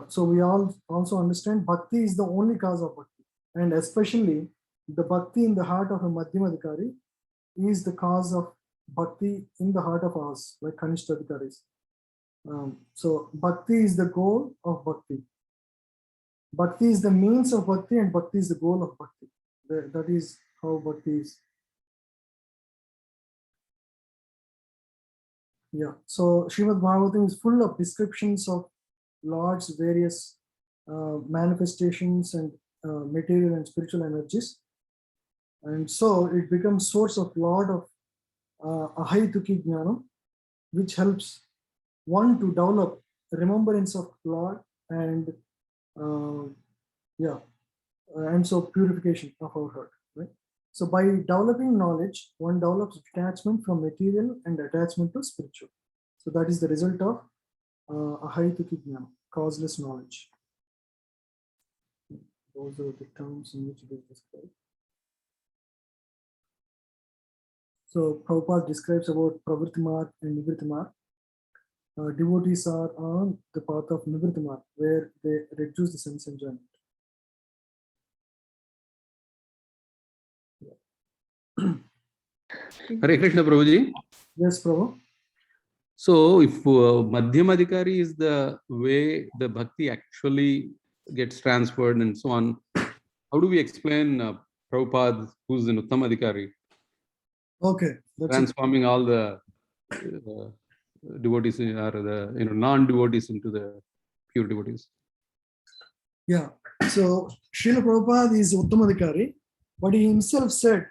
so we all also understand bhakti is the only cause of bhakti, and especially the bhakti in the heart of a Madhyamadhikari is the cause of bhakti in the heart of us, like Kanishtadhikaris. So bhakti is the goal of bhakti. Bhakti is the means of bhakti, and bhakti is the goal of bhakti. That is how bhakti is. Yeah. So Srimad Bhagavatam is full of descriptions of Lord's various manifestations and material and spiritual energies. And so it becomes source of lot of ahayatuki jnana, which helps one to develop remembrance of Lord and and so purification of our heart, right? So by developing knowledge, one develops detachment from material and attachment to spiritual. So that is the result of ahayatuki jnana, causeless knowledge. Those are the terms in which it is described. So Prabhupada describes about pravritti marg and nivritti marg. Devotees are on the path of nivritti marg, where they reduce the sense enjoyment. Hare Krishna, Prabhuji. Yes, Prabhu. So if Madhyamadhikari is the way the bhakti actually gets transferred and so on, how do we explain Prabhupada, who's an Uttamadhikari, Okay, that's transforming all the devotees or the non-devotees into the pure devotees? Yeah. So Srila Prabhupada is Uttamadhikari, but he himself said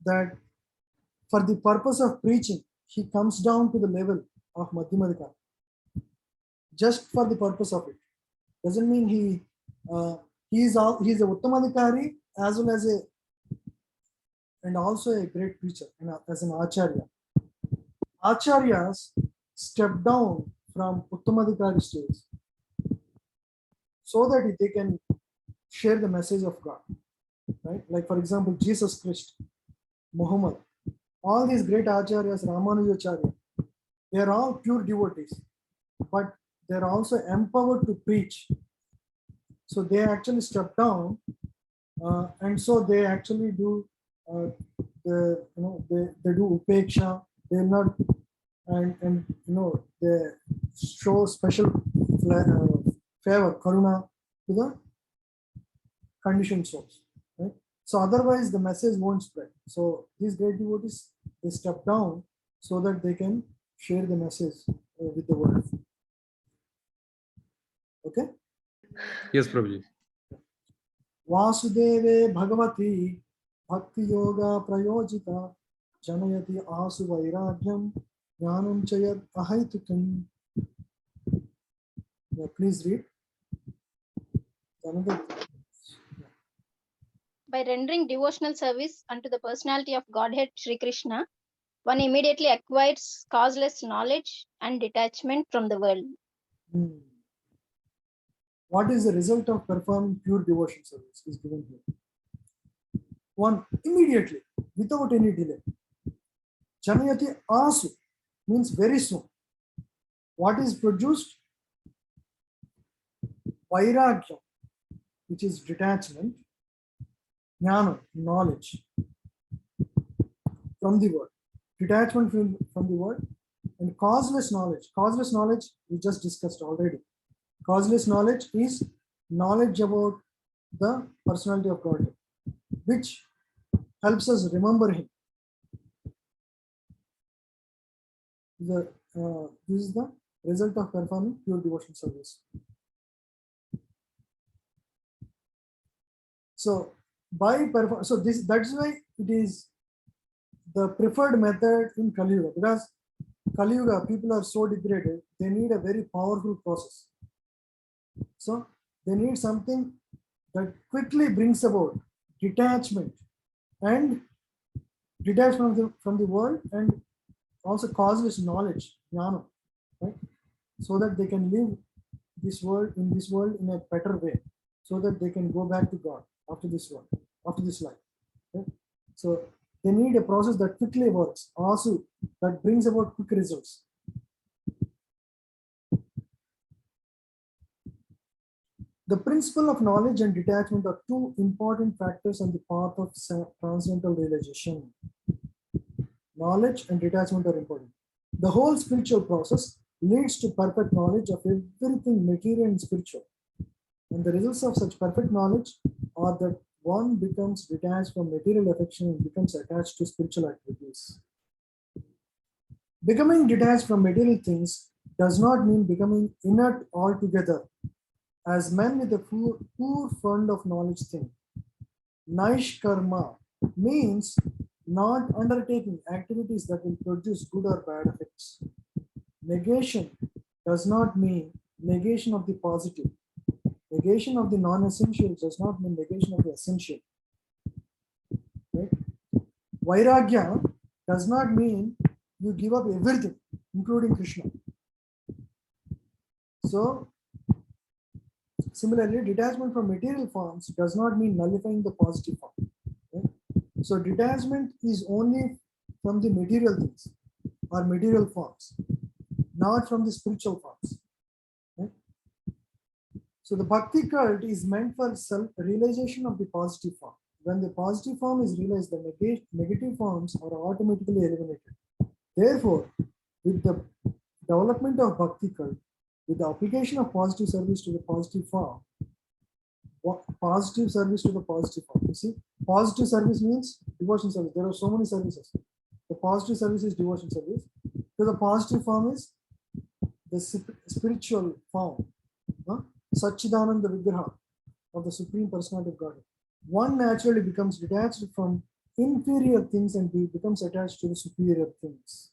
that for the purpose of preaching, he comes down to the level of Madhyamadhikari. Just for the purpose of it. Doesn't mean he is a Uttamadhikari as well as and also a great preacher as an Acharya. Acharyas step down from Uttamadhikari stage so that they can share the message of God, right? Like for example, Jesus Christ, Muhammad, all these great acharyas, Ramanujacharya, they are all pure devotees, but they are also empowered to preach. So they actually step down, and so they actually do they do upeksha. They not and they show special favor, karuna to the conditioned souls, right? So otherwise the message won't spread. So these great devotees, they step down so that they can share the message with the world. Okay? Yes, Prabhuji. Vasudeve Bhagavati Bhakti Yoga Prayojita Janayati Asu Vairagyam Jnanam Chayat Ahaytukam. Yeah, please read. By rendering devotional service unto the personality of Godhead Sri Krishna, one immediately acquires causeless knowledge and detachment from the world. What is the result of performing pure devotion service is given here. One immediately, without any delay. Janayati Asu means very soon. What is produced? Vairagyam, which is detachment. Jnana, knowledge from the word. Detachment from the word. And causeless knowledge. Causeless knowledge we just discussed already. Causeless knowledge is knowledge about the personality of God, which helps us remember Him. This is the result of performing pure devotional service. So that's why it is the preferred method in Kali Yuga, because Kali Yuga people are so degraded, they need a very powerful process. So they need something that quickly brings about detachment from the world, and also causeless knowledge, jnana, right? So that they can live this world in a better way, so that they can go back to God after this life. Right? So they need a process that quickly works, also that brings about quick results. The principle of knowledge and detachment are two important factors on the path of transcendental realization. Knowledge and detachment are important. The whole spiritual process leads to perfect knowledge of everything material and spiritual. And the results of such perfect knowledge are that one becomes detached from material affection and becomes attached to spiritual activities. Becoming detached from material things does not mean becoming inert altogether, as men with a poor fund of knowledge think. Naishkarma means not undertaking activities that will produce good or bad effects. Negation does not mean negation of the positive. Negation of the non-essential does not mean negation of the essential. Right? Vairagya does not mean you give up everything, including Krishna. So, similarly, detachment from material forms does not mean nullifying the positive form. Right? So, detachment is only from the material things or material forms, not from the spiritual forms. Right? So, the bhakti cult is meant for self-realization of the positive form. When the positive form is realized, the negative forms are automatically eliminated. Therefore, with the development of bhakti cult, with the application of positive service to the positive form, positive service to the positive form. You see, positive service means devotion service. There are so many services. The positive service is devotion service. So the positive form is the spiritual form, Satchidananda Vigraha of the Supreme Personality of God. One naturally becomes detached from inferior things and becomes attached to the superior things.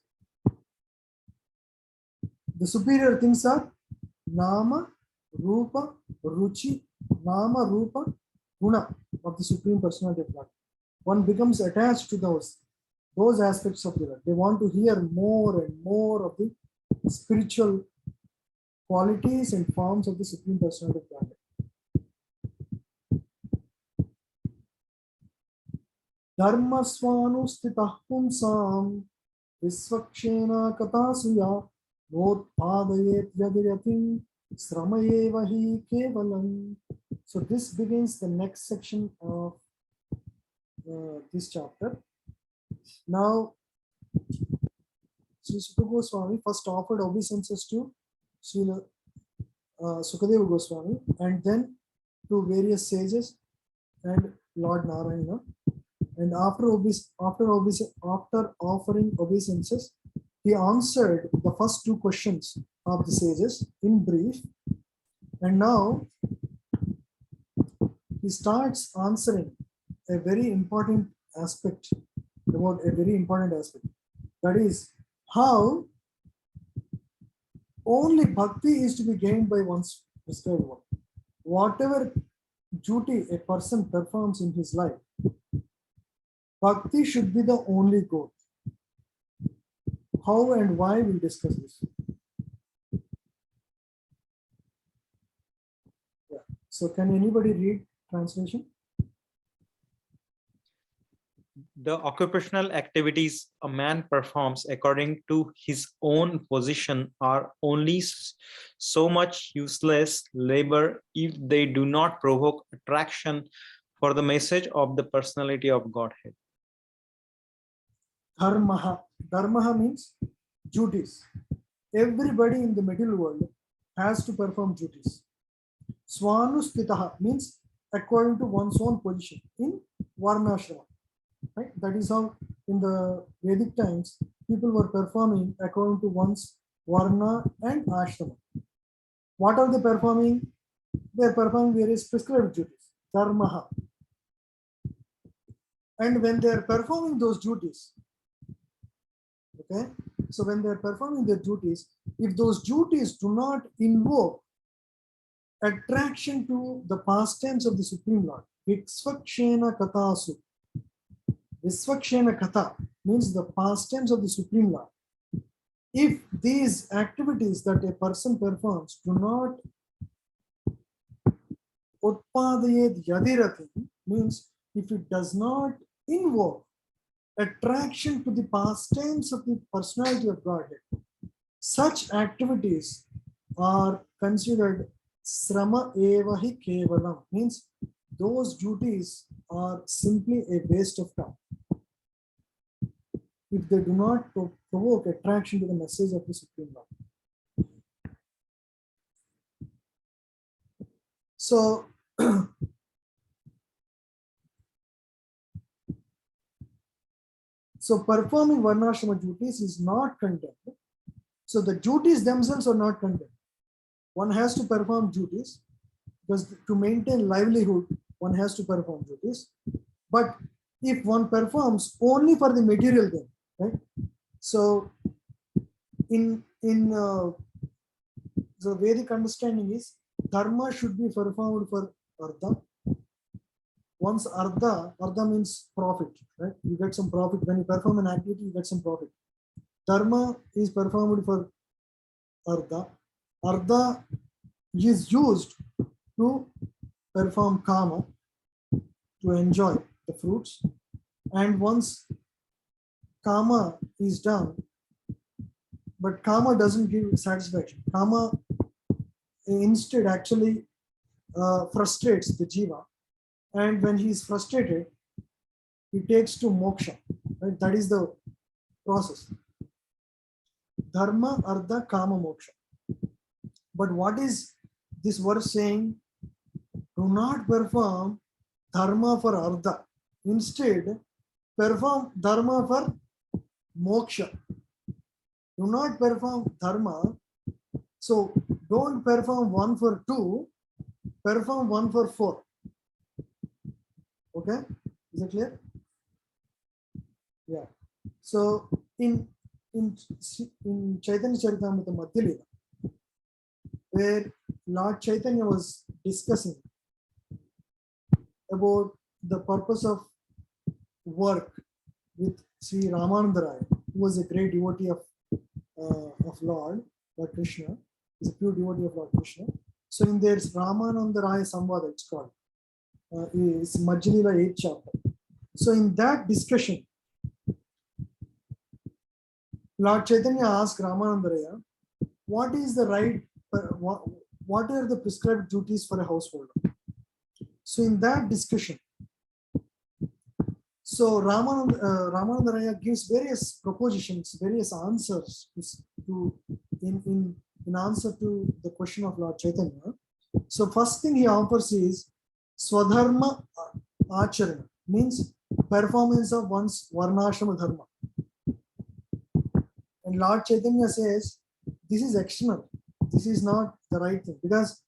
The superior things are Nama, Rupa, Ruchi, Nama, Rupa, Guna of the Supreme Personality of God. One becomes attached to those aspects of the Lord. They want to hear more and more of the spiritual qualities and forms of the Supreme Personality of God. Dharmasvanustitah punsam visvakshena katasuya notpadayet yadiratim sramayeva hi kevalam. So this begins the next section of this chapter. Now, Sri Sukha Goswami first offered obeisances to Srila Sukadeva Goswami and then to various sages and Lord Narayana. And after offering obeisances, he answered the first two questions of the sages in brief. And now he starts answering a very important aspect, that is how only bhakti is to be gained by one's prescribed work. Whatever duty a person performs in his life, bhakti should be the only goal. How and why we'll discuss this. Yeah. So can anybody read translation? The occupational activities a man performs according to his own position are only so much useless labor if they do not provoke attraction for the message of the personality of Godhead. Dharmaha. Dharmaha means duties. Everybody in the material world has to perform duties. Swanustitaha means according to one's own position in Varnashrama. Right? That is how in the Vedic times people were performing according to one's Varna and Ashrama. What are they performing? They are performing various prescribed duties. Dharmaha. And when they are performing those duties, okay, so when they are performing their duties, if those duties do not invoke attraction to the pastimes of the Supreme Lord, Visvakshena Katasu. Visvakshena Kata means the pastimes of the Supreme Lord. If these activities that a person performs do not utpadayet yadirati, means if it does not invoke attraction to the pastimes of the personality of Godhead, such activities are considered srama eva hi kevalam, means those duties are simply a waste of time if they do not provoke attraction to the message of the Supreme Lord. So so performing Varnashrama duties is not condemned. So the duties themselves are not condemned. One has to perform duties because to maintain livelihood, one has to perform duties. But if one performs only for the material gain, right? So in the Vedic understanding is dharma should be performed for artha. Once artha means profit, right? You get some profit when you perform an activity, you get some profit. Dharma is performed for artha. Artha is used to perform kama, to enjoy the fruits. And once kama is done, but kama doesn't give satisfaction. Kama instead actually frustrates the jiva. And when he is frustrated, he takes to moksha. Right? That is the process. Dharma, artha, kama, moksha. But what is this verse saying? Do not perform dharma for artha. Instead, perform dharma for moksha. Do not perform dharma. So don't perform 1 for 2, perform 1 for 4. Okay, is it clear? Yeah. So in Chaitanya Charitamrita Madhya Leela, where Lord Chaitanya was discussing about the purpose of work with Sri Ramananda Raya, who was a great devotee of Lord Krishna, is a pure devotee of Lord Krishna. So in their Ramananda Raya Samvada, it's called. Is Madhya Leela 8th chapter. So in that discussion, Lord Chaitanya asked Ramananda Raya, what is the right, what are the prescribed duties for a householder? So in that discussion, so Ramananda Raya gives various propositions, various answers in answer to the question of Lord Chaitanya. So first thing he offers is Swadharma Acharana, means performance of one's Varnashrama Dharma. And Lord Chaitanya says, this is external. This is not the right thing, because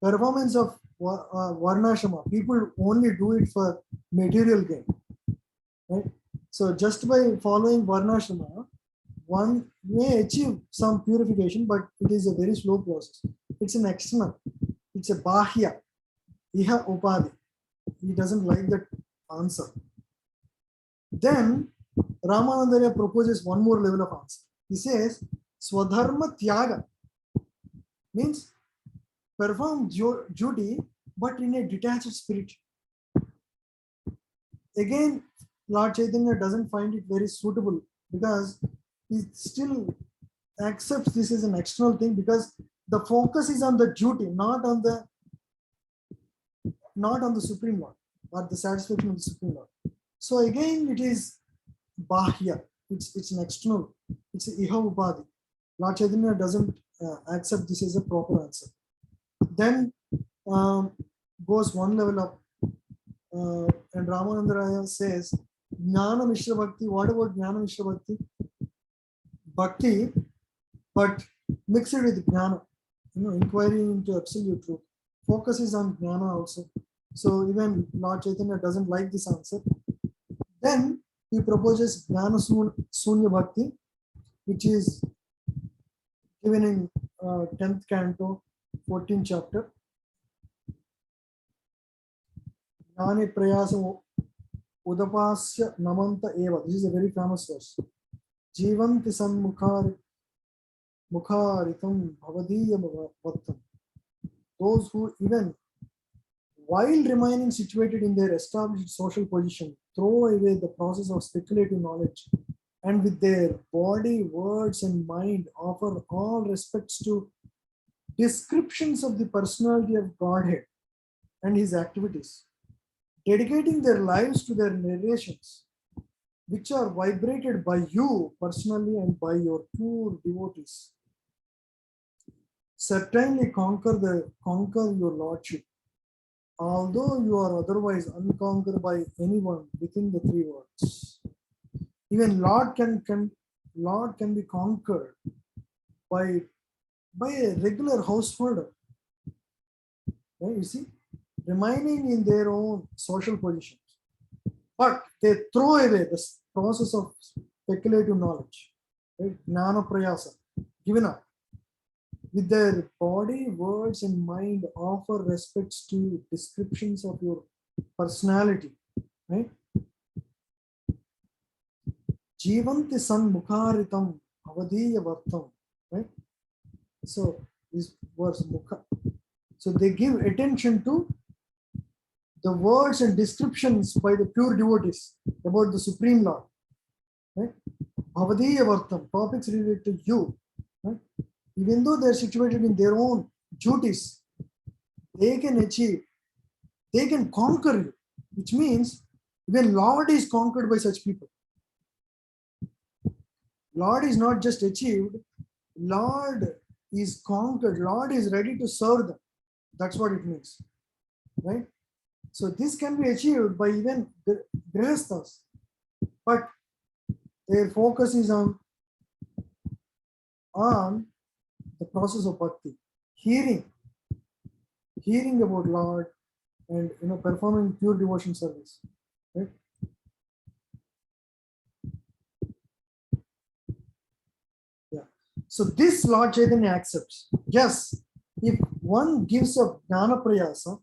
performance of Varnashrama, people only do it for material gain. Right? So just by following Varnashrama, one may achieve some purification, but it is a very slow process. It's an external. It's a bahya. Iha upadhi. He doesn't like that answer. Then Ramananda proposes one more level of answer. He says, Swadharma Tyaga means perform duty, but in a detached spirit. Again, Lord Chaitanya doesn't find it very suitable because he still accepts this as an external thing, because the focus is on the duty, not on the Supreme Lord. or the satisfaction of the Supreme Lord. So again, it is Bahya. It's an external. It's a Iha Upadhi. Lord Chaitanya doesn't accept this as a proper answer. Then goes one level up, and Ramananda Raya says, Jnana Mishra Bhakti. What about Jnana Mishra Bhakti? Bhakti, but mix it with Jnana. Inquiry into absolute truth. Focus is on Jnana also. So even Lord Chaitanya doesn't like this answer. Then he proposes Jnana Sunya Bhakti, which is given in 10th canto, 14th chapter. Jnane Prayasa Udapasya Namanta Eva. This is a very famous verse. Jivanti Sanmukharitam Bhavadiya Bhattam. Those who, even while remaining situated in their established social position, throw away the process of speculative knowledge, and with their body, words, and mind offer all respects to descriptions of the personality of Godhead and his activities, dedicating their lives to their narrations, which are vibrated by you personally and by your pure devotees. Certainly conquer your lordship, although you are otherwise unconquered by anyone within the three worlds. Even Lord can be conquered by a regular householder. Right? You see, remaining in their own social positions, but they throw away the process of speculative knowledge, right? Jnana Prayasa, given up. With their body, words, and mind offer respects to descriptions of your personality, right? Jivanti san mukharitam avadiya vartam, right? So this verse mukha. So they give attention to the words and descriptions by the pure devotees about the Supreme Lord, right? Avadiya vartam, topics related to you, right? Even though they're situated in their own duties, they can achieve, they can conquer you, which means even Lord is conquered by such people. Lord is not just achieved, Lord is conquered, Lord is ready to serve them. That's what it means, right? So this can be achieved by even the grihasthas, but their focus is on the process of bhakti, hearing about Lord, and performing pure devotion service, right? Yeah. So this Lord Chaitanya accepts. Yes, if one gives up Jnana Prayasa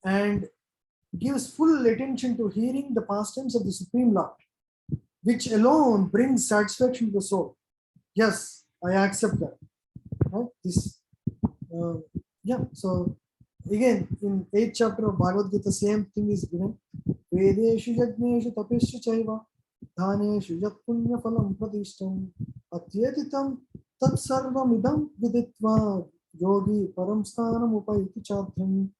and gives full attention to hearing the pastimes of the Supreme Lord, which alone brings satisfaction to the soul. Yes, I accept that. Right? So again, in 8th chapter of Bhagavad Gita, same thing is given. Vedeshu yajneshu tapeshu chaiva dhaneshu yat punya phalam pradishtam atyetitam tat sarvam idam viditva yogi param sthanam upaiti chadhyam.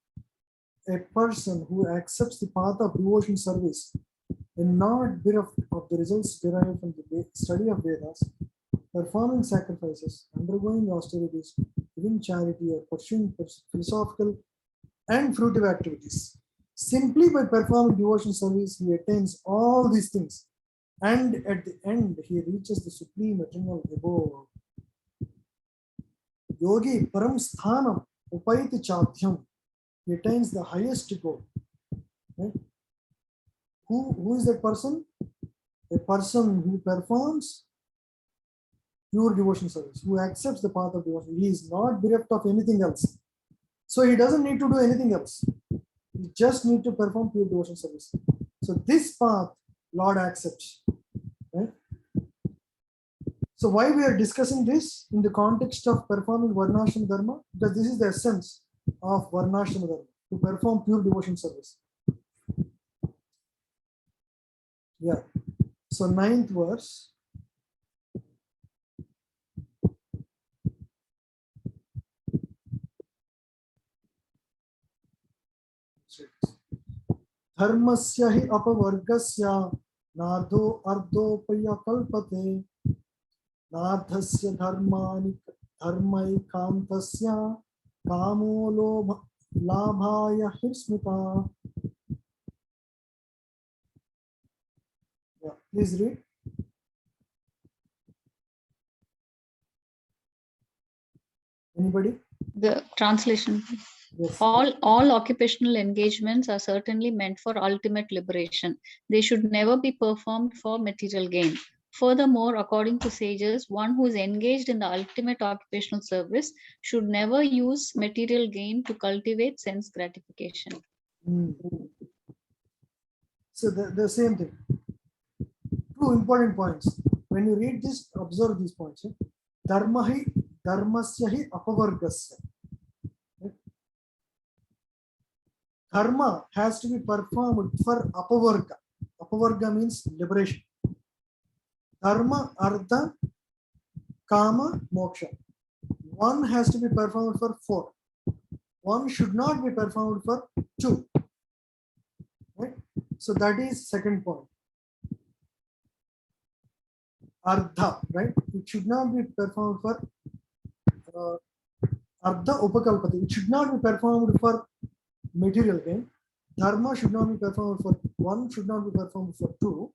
A person who accepts the path of devotion service and not bereft of the results derived from the study of Vedas, performing sacrifices, undergoing austerities, giving charity, or pursuing philosophical and fruitive activities. Simply by performing devotion service, he attains all these things, and at the end, he reaches the supreme eternal abode. Yogi param sthanam upaiti chadhyam. He attains the highest goal. Right? Who is that person? A person who performs pure devotion service, who accepts the path of devotion. He is not bereft of anything else. So he doesn't need to do anything else. He just need to perform pure devotion service. So this path, Lord accepts. Right? So why we are discussing this in the context of performing Varnashram Dharma? Because this is the essence of Varnashram Dharma, to perform pure devotion service. Yeah. So 9th verse. धर्मस्य हि अपवर्गस्य नार्धो अर्धोपयकल्पते नार्धस्य धर्मैकान्तस्य कामो लाभाय हिस्मिता. Yeah, please read. Anybody? The translation. Yes. All occupational engagements are certainly meant for ultimate liberation. They should never be performed for material gain. Furthermore, according to sages, one who is engaged in the ultimate occupational service should never use material gain to cultivate sense gratification. So the same thing. Two important points. When you read this, observe these points. Dharmasya hi apavargasya. Dharma has to be performed for apavarga. Apavarga means liberation. Dharma, artha, kama, moksha. One has to be performed for 4. One should not be performed for 2. Right? So that is second point. Ardha, right? It should not be performed for ardha upakalpati. It should not be performed for material gain. Dharma should not be performed for 1, should not be performed for 2.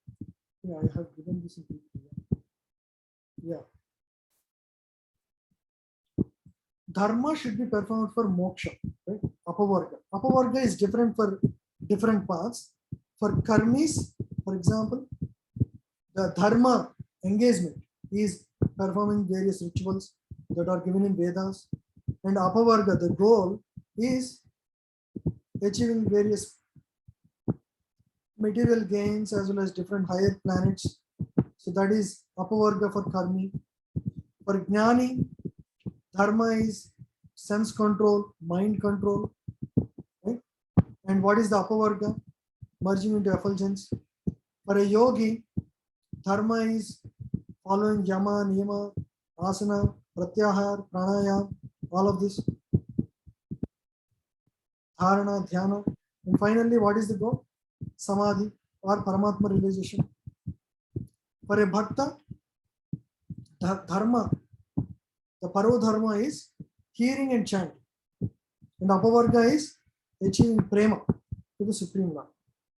Yeah, I have given this in PPT. Yeah. Dharma should be performed for moksha, right? Apavarga. Apavarga is different for different paths. For karmis, for example, the dharma engagement is performing various rituals that are given in Vedas. And apavarga, the goal is achieving various material gains as well as different higher planets. So that is apavarga for karmi. For jnani, dharma is sense control, mind control. Right? And what is the apavarga? Merging into effulgence. For a yogi, dharma is following yama, niyama, asana, pratyahar, pranayam, all of this. Dharana, dhyana. And finally, what is the goal? Samadhi or Paramatma realization. For a bhakta, dharma, the paro dharma is hearing and chanting. And apavarga is achieving prema to the Supreme Lord.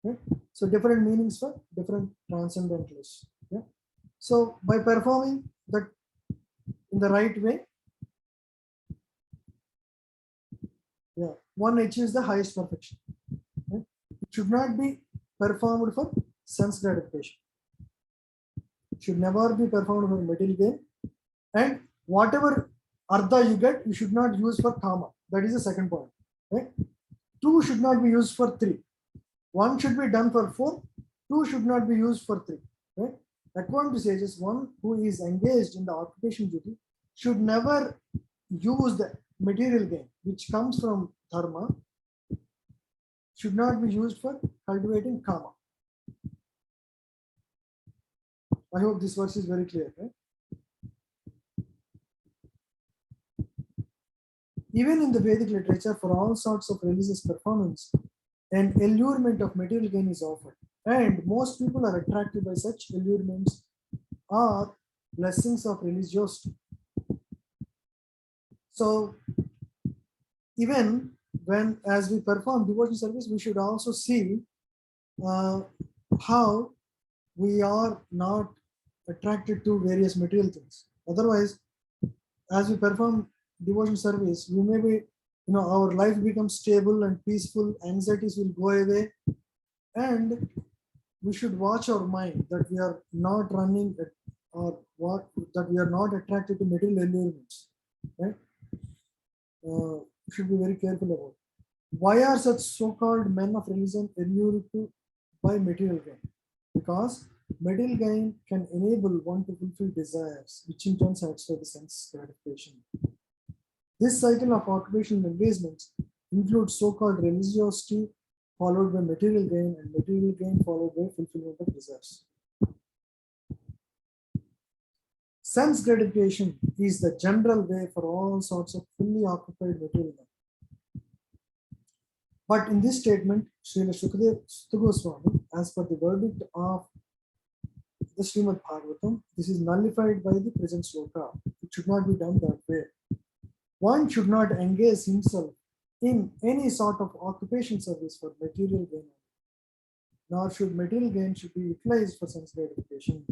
Okay? So different meanings for different transcendentalists. Yeah? So by performing that in the right way, yeah, one achieves the highest perfection. Okay? It should not be performed for sense gratification. It should never be performed for material gain. And whatever ardha you get, you should not use for kama. That is the second point. Okay? 2 should not be used for 3. 1 should be done for 4. 2 should not be used for 3. Right? According to sages, one who is engaged in the occupation duty should never use the material gain which comes from dharma, should not be used for cultivating kama. I hope this verse is very clear. Right? Even in the Vedic literature, for all sorts of religious performance, an allurement of material gain is offered. And most people are attracted by such allurements or blessings of religiosity. So, even when, as we perform devotional service, we should also see how we are not attracted to various material things. Otherwise, as we perform devotional service, we may be, our life becomes stable and peaceful, anxieties will go away, and we should watch our mind that we are not running or that we are not attracted to material allurements. Right? We should be very careful about. Why are such so-called men of religion allured to by material gain? Because material gain can enable one to fulfill desires, which in turn satisfy the sense gratification. This cycle of occupational engagements includes so-called religiosity followed by material gain and material gain followed by fulfillment of desires. Sense gratification is the general way for all sorts of fully occupied material gain. But in this statement, Srila Shukadeva Sutta Goswami, as per the verdict of the Srimad Bhagavatam, this is nullified by the present sloka. It should not be done that way. One should not engage himself in any sort of occupation service for material gain, nor should material gain should be utilized for sense gratification.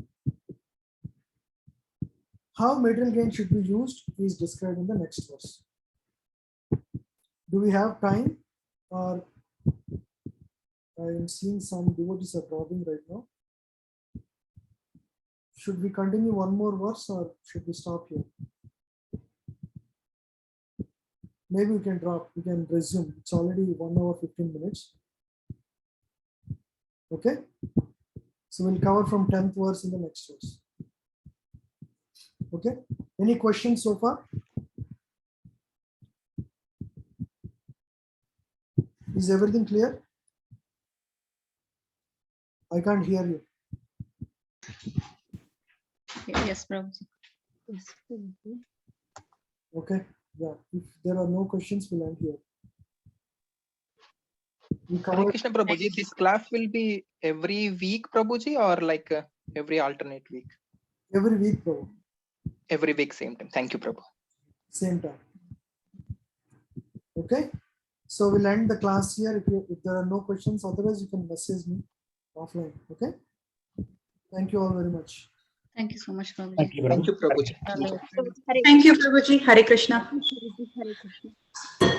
How material gain should be used is described in the next verse. Do we have time, or I am seeing some devotees are dropping right now? Should we continue one more verse or should we stop here? Maybe we can drop, we can resume. It's already 1 hour 15 minutes. Okay, so we'll cover from 10th verse in the next verse. Okay, any questions so far? Is everything clear? I can't hear you. Yes, Prabhuji. Yes, Prabhuji. Okay, yeah, if there are no questions, we'll end here. We Hare covered Krishna Prabhuji, this class will be every week, Prabhuji, or like every alternate week? every week, bro. Every week, same time. Thank you, Prabhu. Same time. Okay, so we'll end the class here. If there are no questions, otherwise you can message me offline. Okay, thank you all very much. Thank you so much, Prabhuji. Thank you, Thank you, Prabhu. Prabhuji. Thank you. Hare Thank you, Prabhuji. Hare Krishna. Hare Krishna.